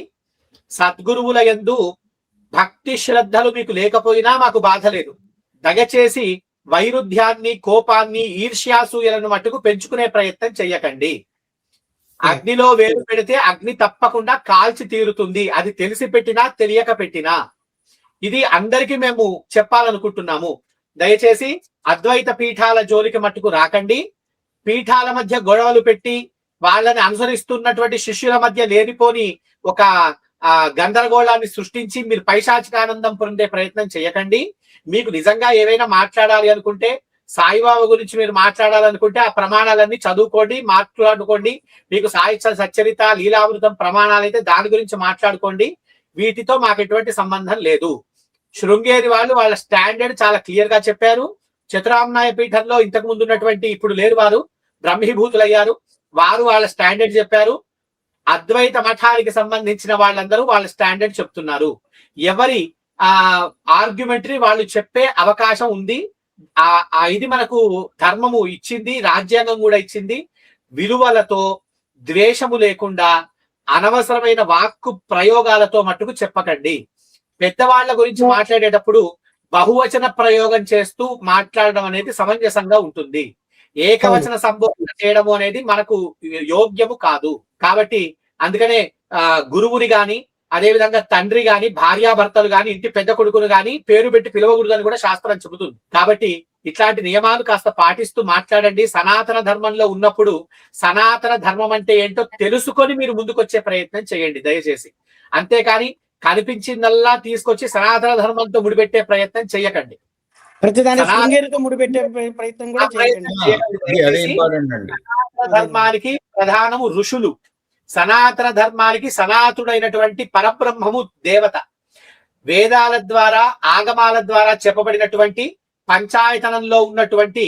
సద్గురువుల యందు భక్తి శ్రద్ధలు మీకు లేకపోయినా మాకు బాధ లేదు. దయచేసి వైరుధ్యాన్ని, కోపాన్ని, ఈర్ష్యాసూయలను మట్టుకు పెంచుకునే ప్రయత్నం చెయ్యకండి. అగ్నిలో వేలు పెడితే అగ్ని తప్పకుండా కాల్చి తీరుతుంది. అది తెలిసి పెట్టినా తెలియక పెట్టినా. ఇది అందరికీ మేము చెప్పాలనుకుంటున్నాము. దయచేసి అద్వైత పీఠాల జోలికి మట్టుకు రాకండి. పీఠాల మధ్య గొడవలు పెట్టి వాళ్ళని అనుసరిస్తున్నటువంటి శిష్యుల మధ్య లేనిపోని ఒక గందరగోళాన్ని సృష్టించి మీరు పైశాచికానందం పొందే ప్రయత్నం చేయకండి. మీకు నిజంగా ఏవైనా మాట్లాడాలి అనుకుంటే, సాయిబాబా గురించి మీరు మాట్లాడాలనుకుంటే ఆ ప్రమాణాలన్నీ చదువుకోండి, మాట్లాడుకోండి. మీకు సాయి సచ్చరిత, లీలామృతం ప్రమాణాలు అయితే దాని గురించి మాట్లాడుకోండి. వీటితో మాకు ఎటువంటి సంబంధం లేదు. శృంగేరి వాళ్ళు వాళ్ళ స్టాండర్డ్ చాలా క్లియర్ గా చెప్పారు. చతురామ్నాయ పీఠంలో ఇంతకు ముందు ఉన్నటువంటి, ఇప్పుడు లేరు, వారు బ్రహ్మీభూతులయ్యారు. వారు వాళ్ళ స్టాండర్డ్ చెప్పారు. అద్వైత మఠానికి సంబంధించిన వాళ్ళందరూ వాళ్ళ స్టాండర్డ్ చెప్తున్నారు. ఎవరి ఆర్గ్యుమెంటరీ వాళ్ళు చెప్పే అవకాశం ఉంది. ఇది మనకు ధర్మము ఇచ్చింది, రాజ్యాంగం కూడా ఇచ్చింది. విలువలతో, ద్వేషము లేకుండా, అనవసరమైన వాక్కు ప్రయోగాలతో మట్టుకు చెప్పకండి. పెద్దవాళ్ల గురించి మాట్లాడేటప్పుడు బహువచన ప్రయోగం చేస్తూ మాట్లాడడం అనేది సమంజసంగా ఉంటుంది. ఏకవచన సంబోధన చేయడము అనేది మనకు యోగ్యము కాదు. కాబట్టి అందుకనే గురువుని గాని, అదే విధంగా తండ్రి గాని, భార్యాభర్తలు గాని, ఇంటి పెద్ద కొడుకును గాని పేరు పెట్టి పిలవకూడదని కూడా శాస్త్రం చెబుతుంది. కాబట్టి ఇట్లాంటి నియమాలు కాస్త పాటిస్తూ మాట్లాడండి. సనాతన ధర్మంలో ఉన్నప్పుడు సనాతన ధర్మం అంటే ఏంటో తెలుసుకొని మీరు ముందుకొచ్చే ప్రయత్నం చేయండి దయచేసి. అంతేకాని కనిపించిందల్లా తీసుకొచ్చి సనాతన ధర్మంతో ముడిపెట్టే ప్రయత్నం చేయకండి. ప్రతిదాని శృంగేరితో ముడిపెట్టే ప్రయత్నం కూడా చేయకండి. సనాతన ధర్మానికి ప్రధానము ఋషులు. సనాతన ధర్మానికి సనాతుడైనటువంటి పరబ్రహ్మము దేవత. వేదాల ద్వారా, ఆగమాల ద్వారా చెప్పబడినటువంటి పంచాయతనంలో ఉన్నటువంటి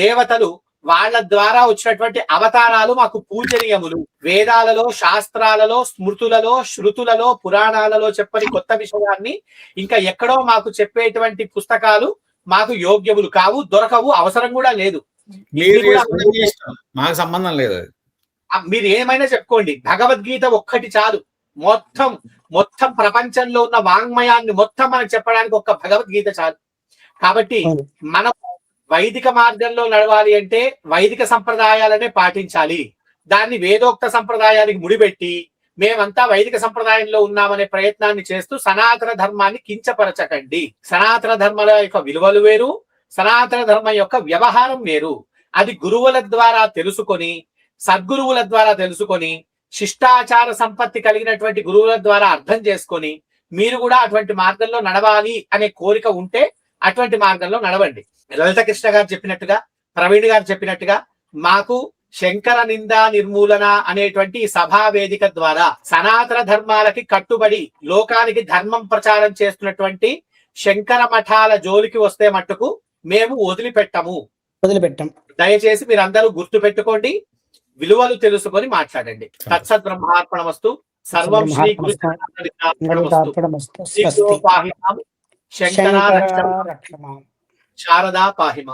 దేవతలు, వాళ్ళ ద్వారా వచ్చినటువంటి అవతారాలు మాకు పూజనీయములు. వేదాలలో, శాస్త్రాలలో, స్మృతులలో, శృతులలో, పురాణాలలో చెప్పని కొత్త విషయాన్ని ఇంకా ఎక్కడో మాకు చెప్పేటువంటి పుస్తకాలు మాకు యోగ్యములు కావు, దొరకవు, అవసరం కూడా లేదు. మాకు సంబంధం లేదు. మీరు ఏమైనా చెప్పుకోండి, భగవద్గీత ఒక్కటి చాలు. మొత్తం ప్రపంచంలో ఉన్న వాంగ్మయాన్ని మొత్తం మనకు చెప్పడానికి ఒక్క భగవద్గీత చాలు. కాబట్టి మనం వైదిక మార్గంలో నడవాలి అంటే వైదిక సంప్రదాయాలనే పాటించాలి. దాన్ని వేదోక్త సంప్రదాయానికి ముడిపెట్టి మేమంతా వైదిక సంప్రదాయంలో ఉన్నామనే ప్రయత్నాన్ని చేస్తూ సనాతన ధర్మాన్ని కించపరచకండి. సనాతన ధర్మాల యొక్క విలువలు వేరు, సనాతన ధర్మం యొక్క వ్యవహారం వేరు. అది గురువుల ద్వారా తెలుసుకొని, సద్గురువుల ద్వారా తెలుసుకొని, శిష్టాచార సంపత్తి కలిగినటువంటి గురువుల ద్వారా అర్థం చేసుకొని, మీరు కూడా అటువంటి మార్గంలో నడవాలి అనే కోరిక ఉంటే అటువంటి మార్గంలో నడవండి. లలిత కృష్ణ గారు చెప్పినట్టుగా, ప్రవీణ్ గారు చెప్పినట్టుగా, మాకు శంకర నిందా నిర్మూలన అనేటువంటి సభా వేదిక ద్వారా సనాతన ధర్మాలకి కట్టుబడి లోకానికి ధర్మం ప్రచారం చేస్తున్నటువంటి శంకర మఠాల జోలికి వస్తే మట్టుకు మేము వదిలిపెట్టం. దయచేసి మీరందరూ గుర్తు పెట్టుకోండి, విలువలు తెలుసుకొని మాట్లాడండి. తత్సత్ బ్రహ్మార్పణమస్తు. సర్వం శ్రీ కృష్ణ. శంకర శారదా పాహిమ.